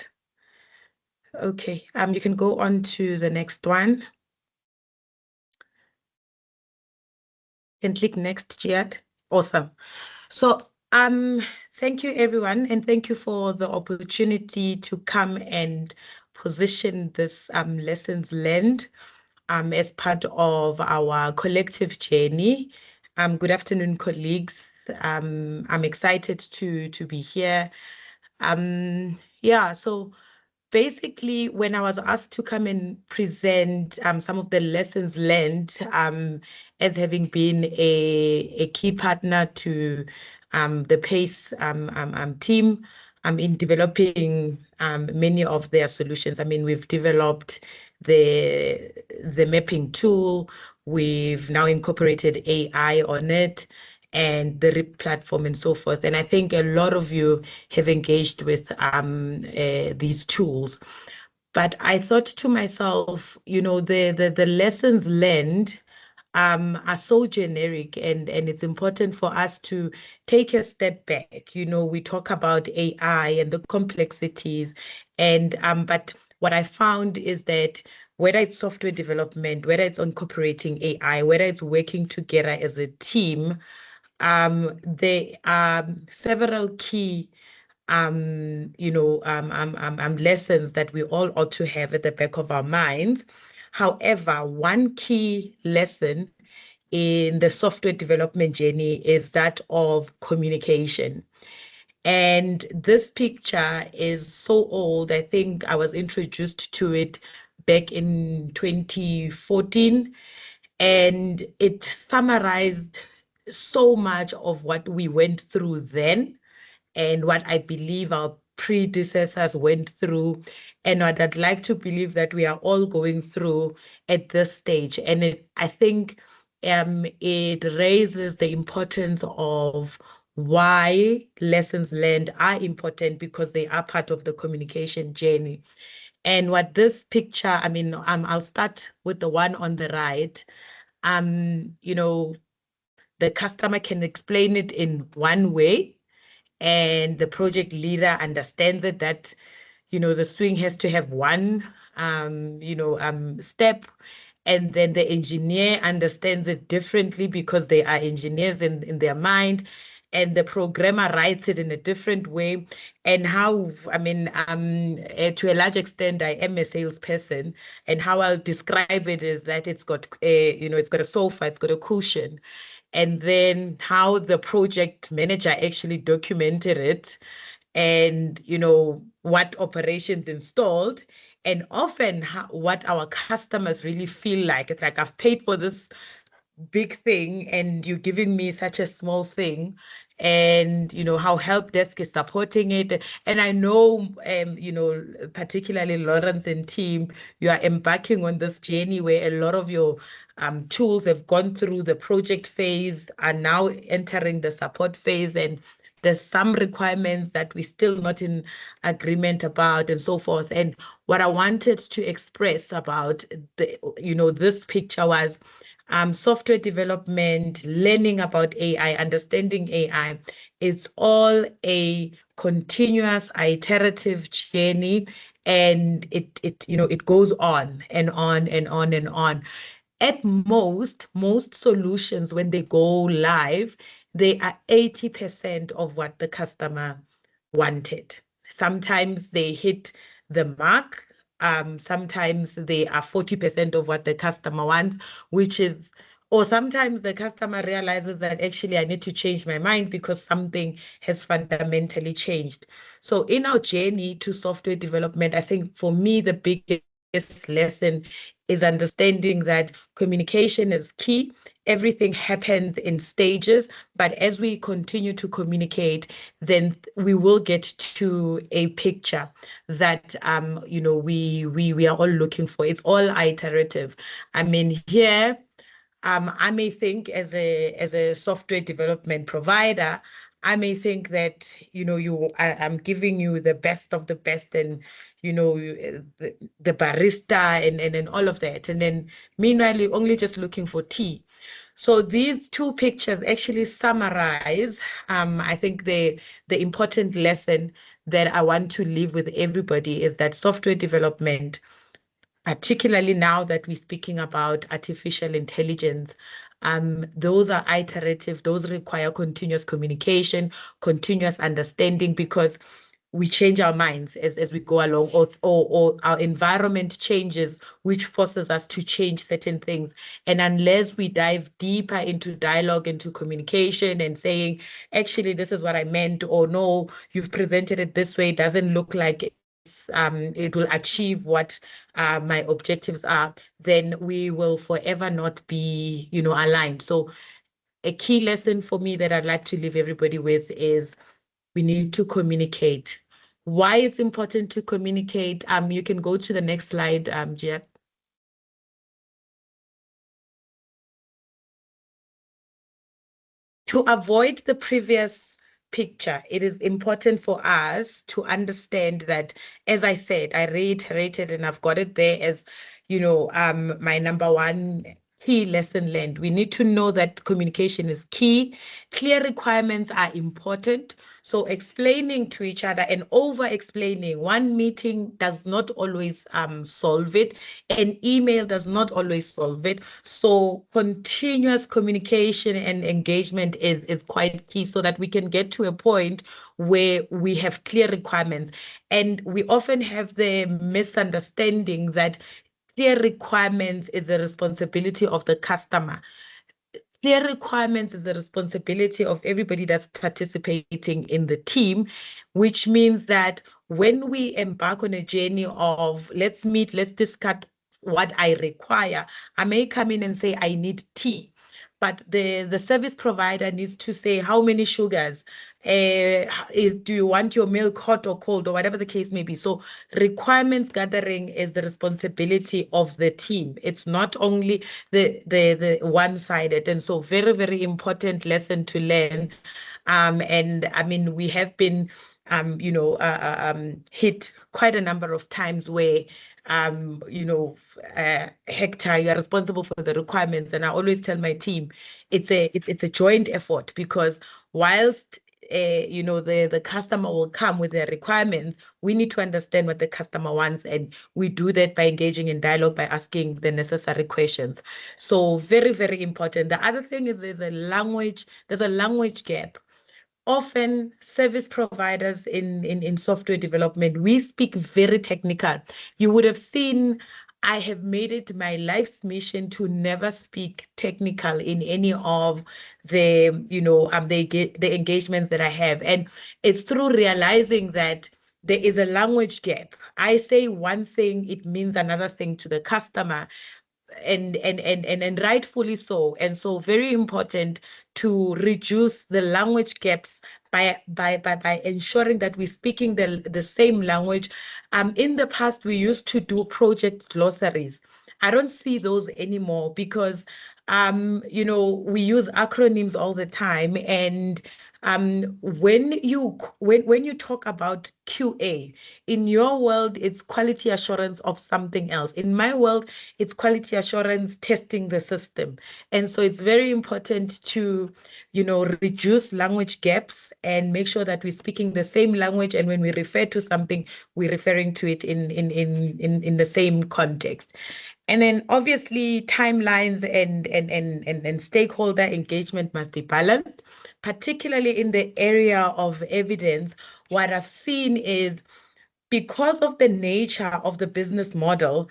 F: Okay, you can go on to the next one. And click next, Giat. Awesome. So thank you everyone, and thank you for the opportunity to come and position this lessons learned. as part of our collective journey. Good afternoon, colleagues. I'm excited to be here. Yeah, so basically, when I was asked to come and present some of the lessons learned as having been a key partner to the PACE team in developing many of their solutions. I mean, we've developed the mapping tool. We've now incorporated AI on it and the RIP platform and so forth. And I think a lot of you have engaged with these tools. But I thought to myself, you know, the lessons learned are so generic, and it's important for us to take a step back. You know, we talk about AI and the complexities, and but what I found is that whether it's software development, whether it's incorporating AI, whether it's working together as a team, there are several key lessons that we all ought to have at the back of our minds. However, one key lesson in the software development journey is that of communication. And this picture is so old. I think I was introduced to it back in 2014, and it summarized so much of what we went through then and what I believe our predecessors went through, and what I'd like to believe that we are all going through at this stage. And I think it raises the importance of why lessons learned are important, because they are part of the communication journey. And what this picture, I mean, I'll start with the one on the right. You know, the customer can explain it in one way, and the project leader understands it, that, you know, the swing has to have one, step. And then the engineer understands it differently because they are engineers in their mind. And the programmer writes it in a different way. And how, I mean, to a large extent, I am a salesperson, and how I'll describe it is that it's got it's got a sofa, it's got a cushion. And then how the project manager actually documented it, and, you know, what operations installed, and often what our customers really feel like. It's like, I've paid for this big thing and you're giving me such a small thing. And, you know, how help desk is supporting it. And I know, particularly Lawrence and team, you are embarking on this journey where a lot of your tools have gone through the project phase, are now entering the support phase, and there's some requirements that we're still not in agreement about, and so forth. And what I wanted to express about this picture was software development, learning about AI, understanding AI. It's all a continuous iterative journey, and it goes on and on and on and on. At most solutions, when they go live, they are 80% of what the customer wanted. Sometimes they hit the mark. Sometimes they are 40% of what the customer wants, or sometimes the customer realizes that actually I need to change my mind because something has fundamentally changed. So in our journey to software development, I think for me, the biggest lesson is understanding that communication is key. Everything happens in stages, but as we continue to communicate, then we will get to a picture that we are all looking for. It's all iterative. I mean, here I may think, as a software development provider, I may think that I'm giving you the best of the best, and the barista and all of that, and then meanwhile you're only just looking for tea. So these two pictures actually summarize, I think, the important lesson that I want to leave with everybody is that software development, particularly now that we're speaking about artificial intelligence, those are iterative, those require continuous communication, continuous understanding, because we change our minds as we go along, or our environment changes, which forces us to change certain things. And unless we dive deeper into dialogue, into communication, and saying, actually, this is what I meant, or no, you've presented it this way, it doesn't look like it will achieve what my objectives are, then we will forever not be, aligned. So a key lesson for me that I'd like to leave everybody with is we need to communicate. Why it's important to communicate, you can go to the next slide, Jet. To avoid the previous picture, it is important for us to understand that, as I said, I reiterated and I've got it there as, my number one key lesson learned. We need to know that communication is key. Clear requirements are important. So explaining to each other and over-explaining, one meeting does not always solve it. An email does not always solve it. So continuous communication and engagement is quite key so that we can get to a point where we have clear requirements. And we often have the misunderstanding that clear requirements is the responsibility of the customer. Clear requirements is the responsibility of everybody that's participating in the team, which means that when we embark on a journey of let's meet, let's discuss what I require, I may come in and say, I need tea. But the service provider needs to say how many sugars, do you want your milk hot or cold, or whatever the case may be. So requirements gathering is the responsibility of the team. It's not only the one-sided. And so very, very important lesson to learn. And I mean, we have been hit quite a number of times where Hector, you are responsible for the requirements. And I always tell my team, it's a joint effort, because whilst the customer will come with their requirements, we need to understand what the customer wants, and we do that by engaging in dialogue, by asking the necessary questions. So very, very important. The other thing is there's a language gap. Often service providers in software development, we speak very technical. You would have seen I have made it my life's mission to never speak technical in any of the the engagements that I have. And it's through realizing that there is a language gap. I say one thing, it means another thing to the customer. And rightfully so. And so very important to reduce the language gaps by ensuring that we're speaking the same language. In the past, we used to do project glossaries. I don't see those anymore because we use acronyms all the time. And when you talk about QA, in your world, it's quality assurance of something else. In my world, it's quality assurance testing the system. And so it's very important to, reduce language gaps and make sure that we're speaking the same language. And when we refer to something, we're referring to it in the same context. And then obviously timelines and stakeholder engagement must be balanced, particularly in the area of evidence. What I've seen is, because of the nature of the business model,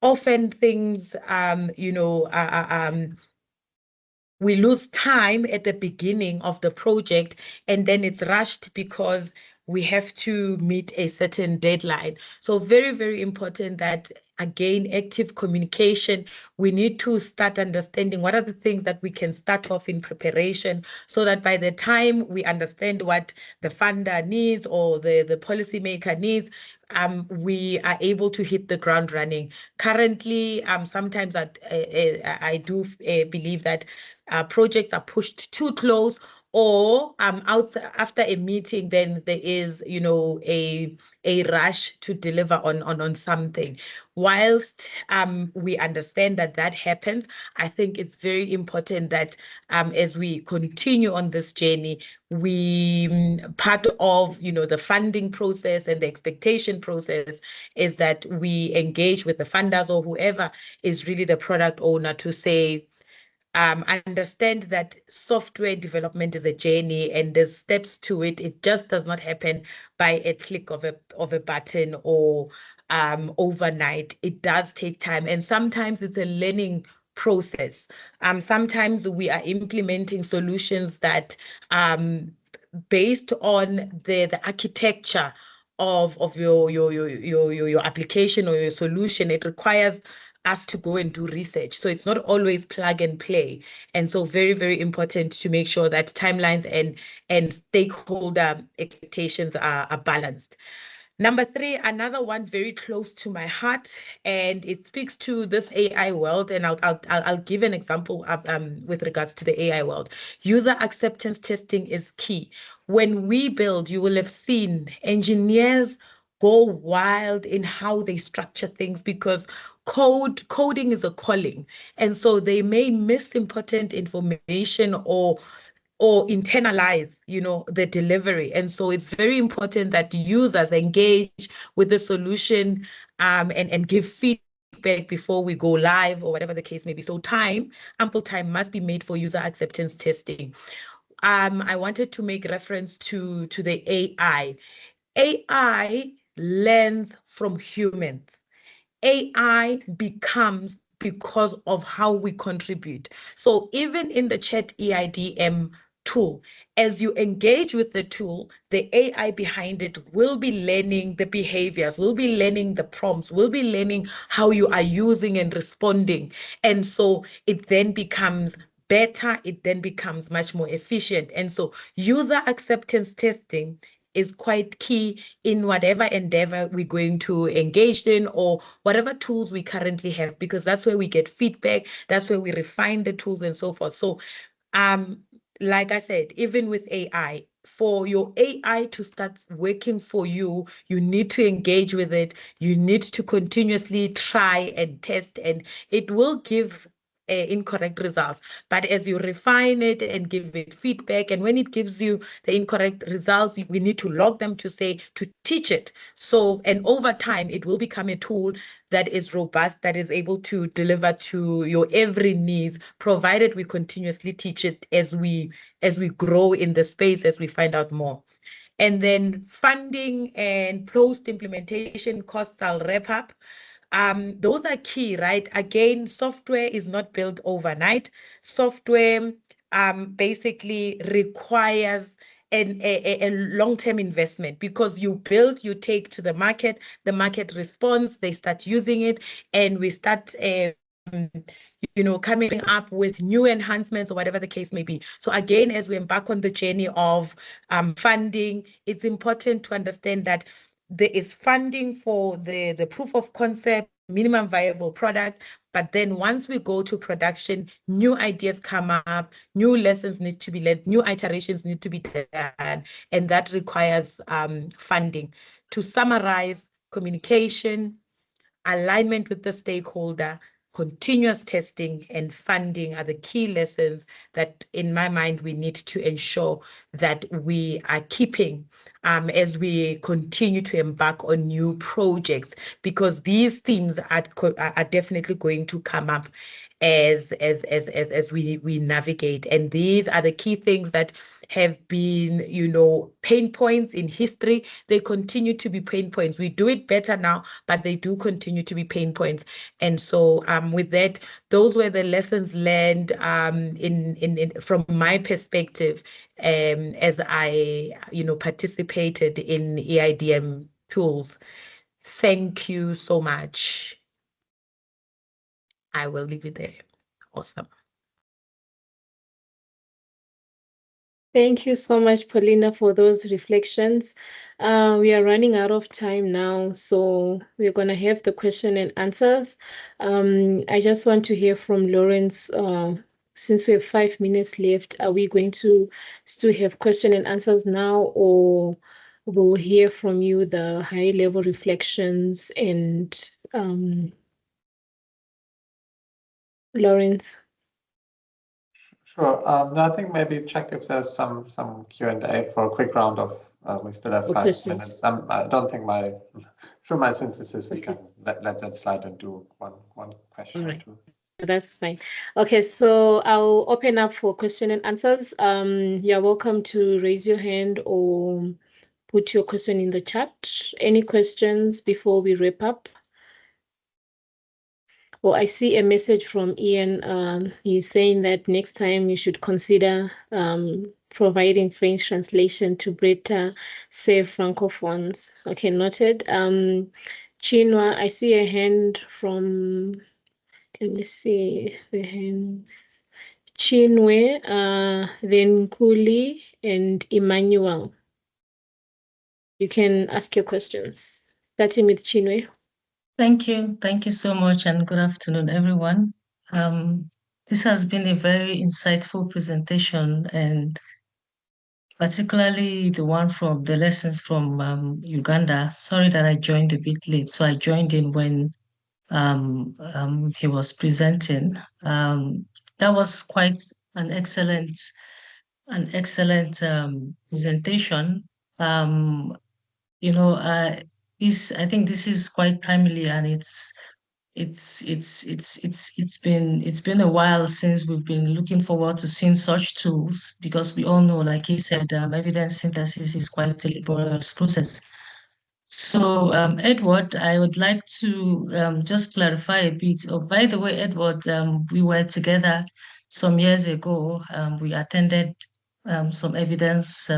F: often things, we lose time at the beginning of the project, and then it's rushed because we have to meet a certain deadline. So very, very important that, again, active communication. We need to start understanding what are the things that we can start off in preparation, so that by the time we understand what the funder needs or the policymaker needs, we are able to hit the ground running. Currently, sometimes I do believe that projects are pushed too close, or after a meeting, then there is, a rush to deliver on something. Whilst we understand that happens, I think it's very important that as we continue on this journey, we part of the funding process and the expectation process is that we engage with the funders or whoever is really the product owner to say, understand that software development is a journey and there's steps to it. It just does not happen by a click of a button or overnight. It does take time, and sometimes it's a learning process. Sometimes we are implementing solutions that based on the architecture of your application or your solution, it requires us to go and do research. So it's not always plug and play. And so very, very important to make sure that timelines and stakeholder expectations are balanced. Number 3, another one very close to my heart, and it speaks to this AI world. And I'll give an example with regards to the AI world. User acceptance testing is key. When we build, you will have seen engineers go wild in how they structure things because coding is a calling, and so they may miss important information or internalize, the delivery. And so it's very important that users engage with the solution and give feedback before we go live or whatever the case may be. So ample time must be made for user acceptance testing. I wanted to make reference to the AI. AI learns from humans. AI becomes because of how we contribute. So even in the chat EIDM tool, as you engage with the tool, the AI behind it will be learning the behaviors, will be learning the prompts, will be learning how you are using and responding. And so it then becomes better, it then becomes much more efficient. And so user acceptance testing is quite key in whatever endeavor we're going to engage in or whatever tools we currently have, because that's where we get feedback, that's where we refine the tools and so forth. So like I said, even with AI, for your AI to start working for you, you need to engage with it. You need to continuously try and test, and it will give incorrect results. But as you refine it and give it feedback, and when it gives you the incorrect results, we need to log them to teach it. So, and over time, it will become a tool that is robust, that is able to deliver to your every needs, provided we continuously teach it as we grow in the space, as we find out more. And then funding and post-implementation costs, I'll wrap up. Those are key, right? Again, software is not built overnight. Software basically requires a long-term investment, because you build, you take to the market responds, they start using it, and we start coming up with new enhancements or whatever the case may be. So again, as we embark on the journey of funding, it's important to understand that there is funding for the proof of concept, minimum viable product, but then once we go to production, new ideas come up, new lessons need to be learned, new iterations need to be done, and that requires funding. To summarize, communication, alignment with the stakeholder, continuous testing, and funding are the key lessons that, in my mind, we need to ensure that we are keeping as we continue to embark on new projects, because these themes are definitely going to come up as we navigate. And these are the key things that have been, pain points in history. They continue to be pain points. We do it better now, but they do continue to be pain points. And so with that, those were the lessons learned from my perspective as I, participated in EIDM tools. Thank you so much. I will leave it there. Awesome.
A: Thank you so much, Paulina, for those reflections. We are running out of time now, so we're going to have the question and answers. I just want to hear from Lawrence. Since we have 5 minutes left, are we going to still have question and answers now, or we'll hear from you the high-level reflections and Lawrence?
G: Sure. I think maybe check if there's some Q&A for a quick round of. We still have 5 minutes. I don't think through my synthesis we can let that slide and do one question or two.
A: That's fine. Okay, so I'll open up for question and answers. You're welcome to raise your hand or put your question in the chat. Any questions before we wrap up? Well, I see a message from Ian. He's saying that next time you should consider providing French translation to better save Francophones. Okay, noted. Chinua, I see a hand from, let me see the hands. Chinwe, then Kuli, and Emmanuel. You can ask your questions, starting with Chinwe.
H: Thank you. Thank you so much, and good afternoon, everyone. This has been a very insightful presentation, and particularly the one from the lessons from Uganda. Sorry that I joined a bit late, so I joined in when he was presenting. That was quite an excellent presentation. I think this is quite timely, and it's been a while since we've been looking forward to seeing such tools, because we all know, like he said, evidence synthesis is quite a laborious process. So, Edward, I would like to just clarify a bit. Oh, by the way, Edward, we were together some years ago. We attended some evidence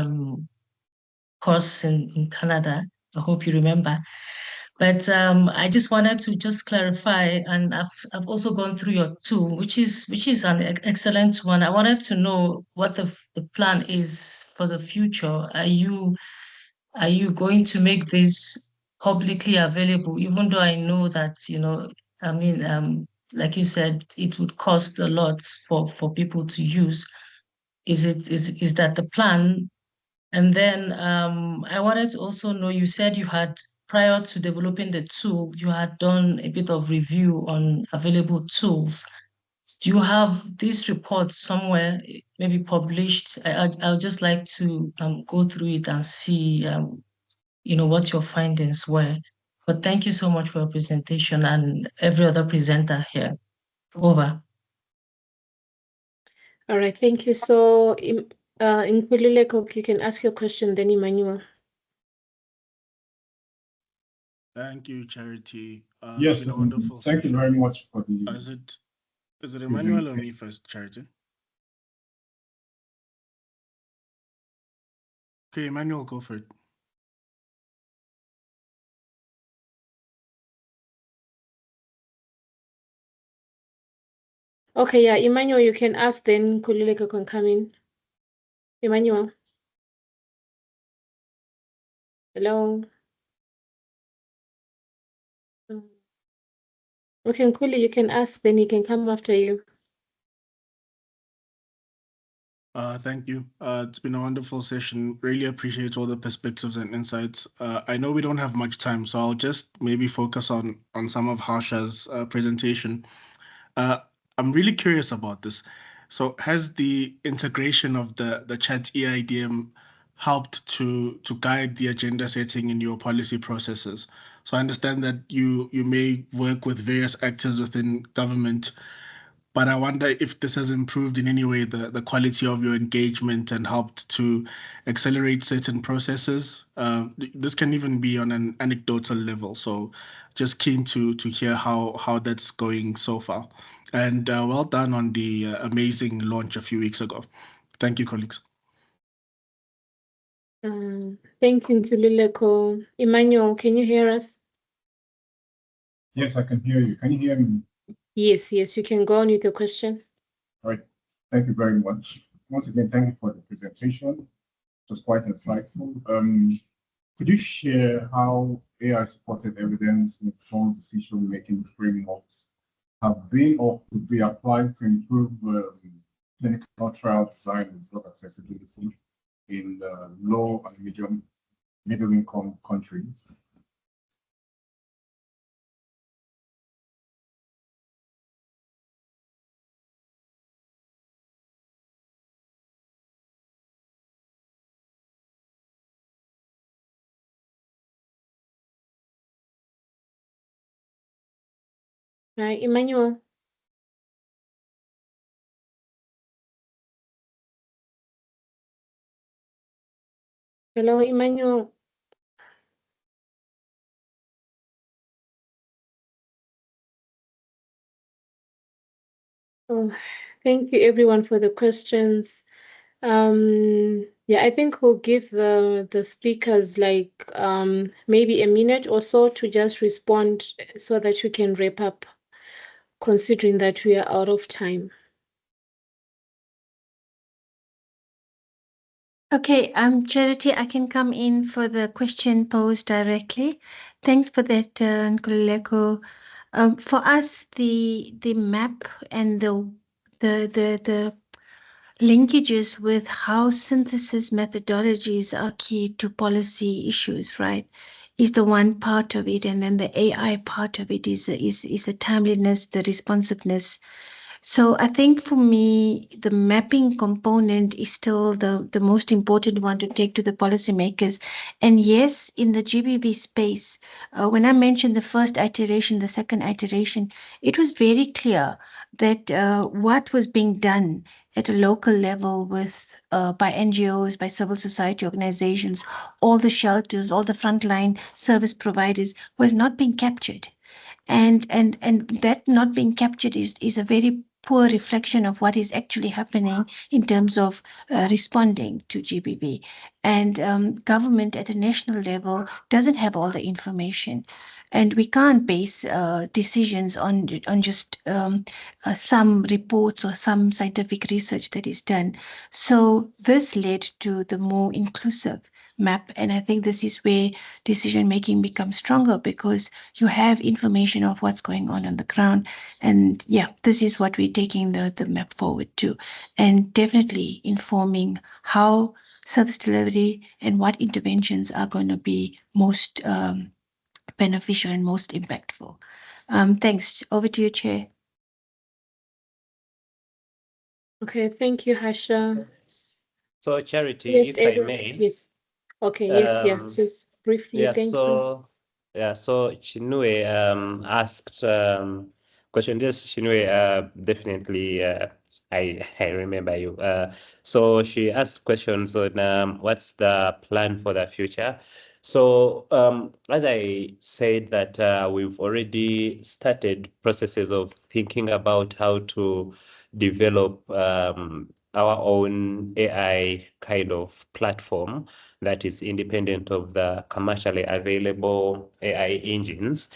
H: course in Canada. I hope you remember. But I just wanted to just clarify, and I've also gone through your tool, which is an excellent one. I wanted to know what the plan is for the future. Are you going to make this publicly available? Even though I know that, like you said, it would cost a lot for people to use. Is that the plan? And then I wanted to also know, you said you had, prior to developing the tool, you had done a bit of review on available tools. Do you have this report somewhere, maybe published? I'll just like to go through it and see, what your findings were. But thank you so much for your presentation and every other presenter here. Over.
A: All right, thank you. So, Nkululeko, you can ask your question, then Emmanuel.
I: Thank you, Charity.
J: Yes,
I: It's been a wonderful
J: thank you
I: session.
J: very much for the.
I: Is it Emmanuel or me first, Charity? Okay, Emmanuel, go for it.
A: Okay, yeah, Emmanuel, you can ask, then Nkululeko can come in. Emmanuel. Hello. Okay, Nkuli, you can ask, then he can come after you.
I: Thank you. It's been a wonderful session. Really appreciate all the perspectives and insights. I know we don't have much time, so I'll just maybe focus on some of Harsha's presentation. I'm really curious about this. So has the integration of the chat EIDM helped to guide the agenda setting in your policy processes? So I understand that you may work with various actors within government, but I wonder if this has improved in any way the quality of your engagement and helped to accelerate certain processes. This can even be on an anecdotal level. So just keen to hear how that's going so far. And well done on the amazing launch a few weeks ago. Thank you, colleagues.
A: Thank you, Nkululeko. Emmanuel, can you hear us?
J: Yes, I can hear you. Can you hear me?
A: Yes, you can go on with your question.
J: All right. Thank you very much. Once again, thank you for the presentation. It was quite insightful. Could you share how AI-supported evidence-informed decision-making frameworks have been or could be applied to improve clinical trial design and drug accessibility in low and middle-income countries?
A: Right, Emmanuel. Hello, Emmanuel. Oh, thank you everyone for the questions. Yeah, I think we'll give the speakers like maybe a minute or so to just respond so that we can wrap up, considering that we are out of time.
C: Okay, Charity, I can come in for the question posed directly. Thanks for that, Nkululeko. For us, the map and the linkages with how synthesis methodologies are key to policy issues, right, is the one part of it, and then the AI part of it is the timeliness, the responsiveness. So I think for me, the mapping component is still the most important one to take to the policymakers. And yes, in the GBV space, when I mentioned the first iteration, the second iteration, it was very clear that what was being done at a local level with by NGOs, by civil society organizations, all the shelters, all the frontline service providers was not being captured. And that not being captured is a very poor reflection of what is actually happening in terms of responding to GBV. And government at a national level doesn't have all the information. And we can't base decisions on just some reports or some scientific research that is done. So this led to the more inclusive map. And I think this is where decision making becomes stronger, because you have information of what's going on the ground. And yeah, this is what we're taking the map forward to, and definitely informing how service delivery and what interventions are going to be most beneficial and most impactful. Thanks. Over to you, Chair.
A: Okay, thank you, Harsha.
E: So Charity,
A: Yes,
E: if I may.
A: Yes. Okay, yes, yeah, just briefly,
E: Yeah,
A: thank you.
E: so Chinue asked question. This Chinue, definitely I remember you. So she asked questions on what's the plan for the future. So as I said that we've already started processes of thinking about how to develop our own AI kind of platform that is independent of the commercially available AI engines,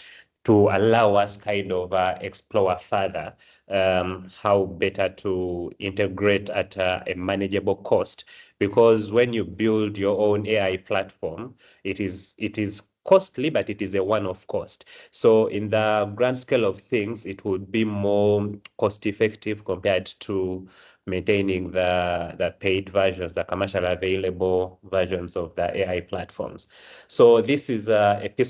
E: to allow us kind of explore further how better to integrate at a manageable cost. Because when you build your own AI platform, it is costly, but it is a one-off cost. So in the grand scale of things, it would be more cost effective compared to maintaining the paid versions, the commercially available versions of the AI platforms. So this is a piece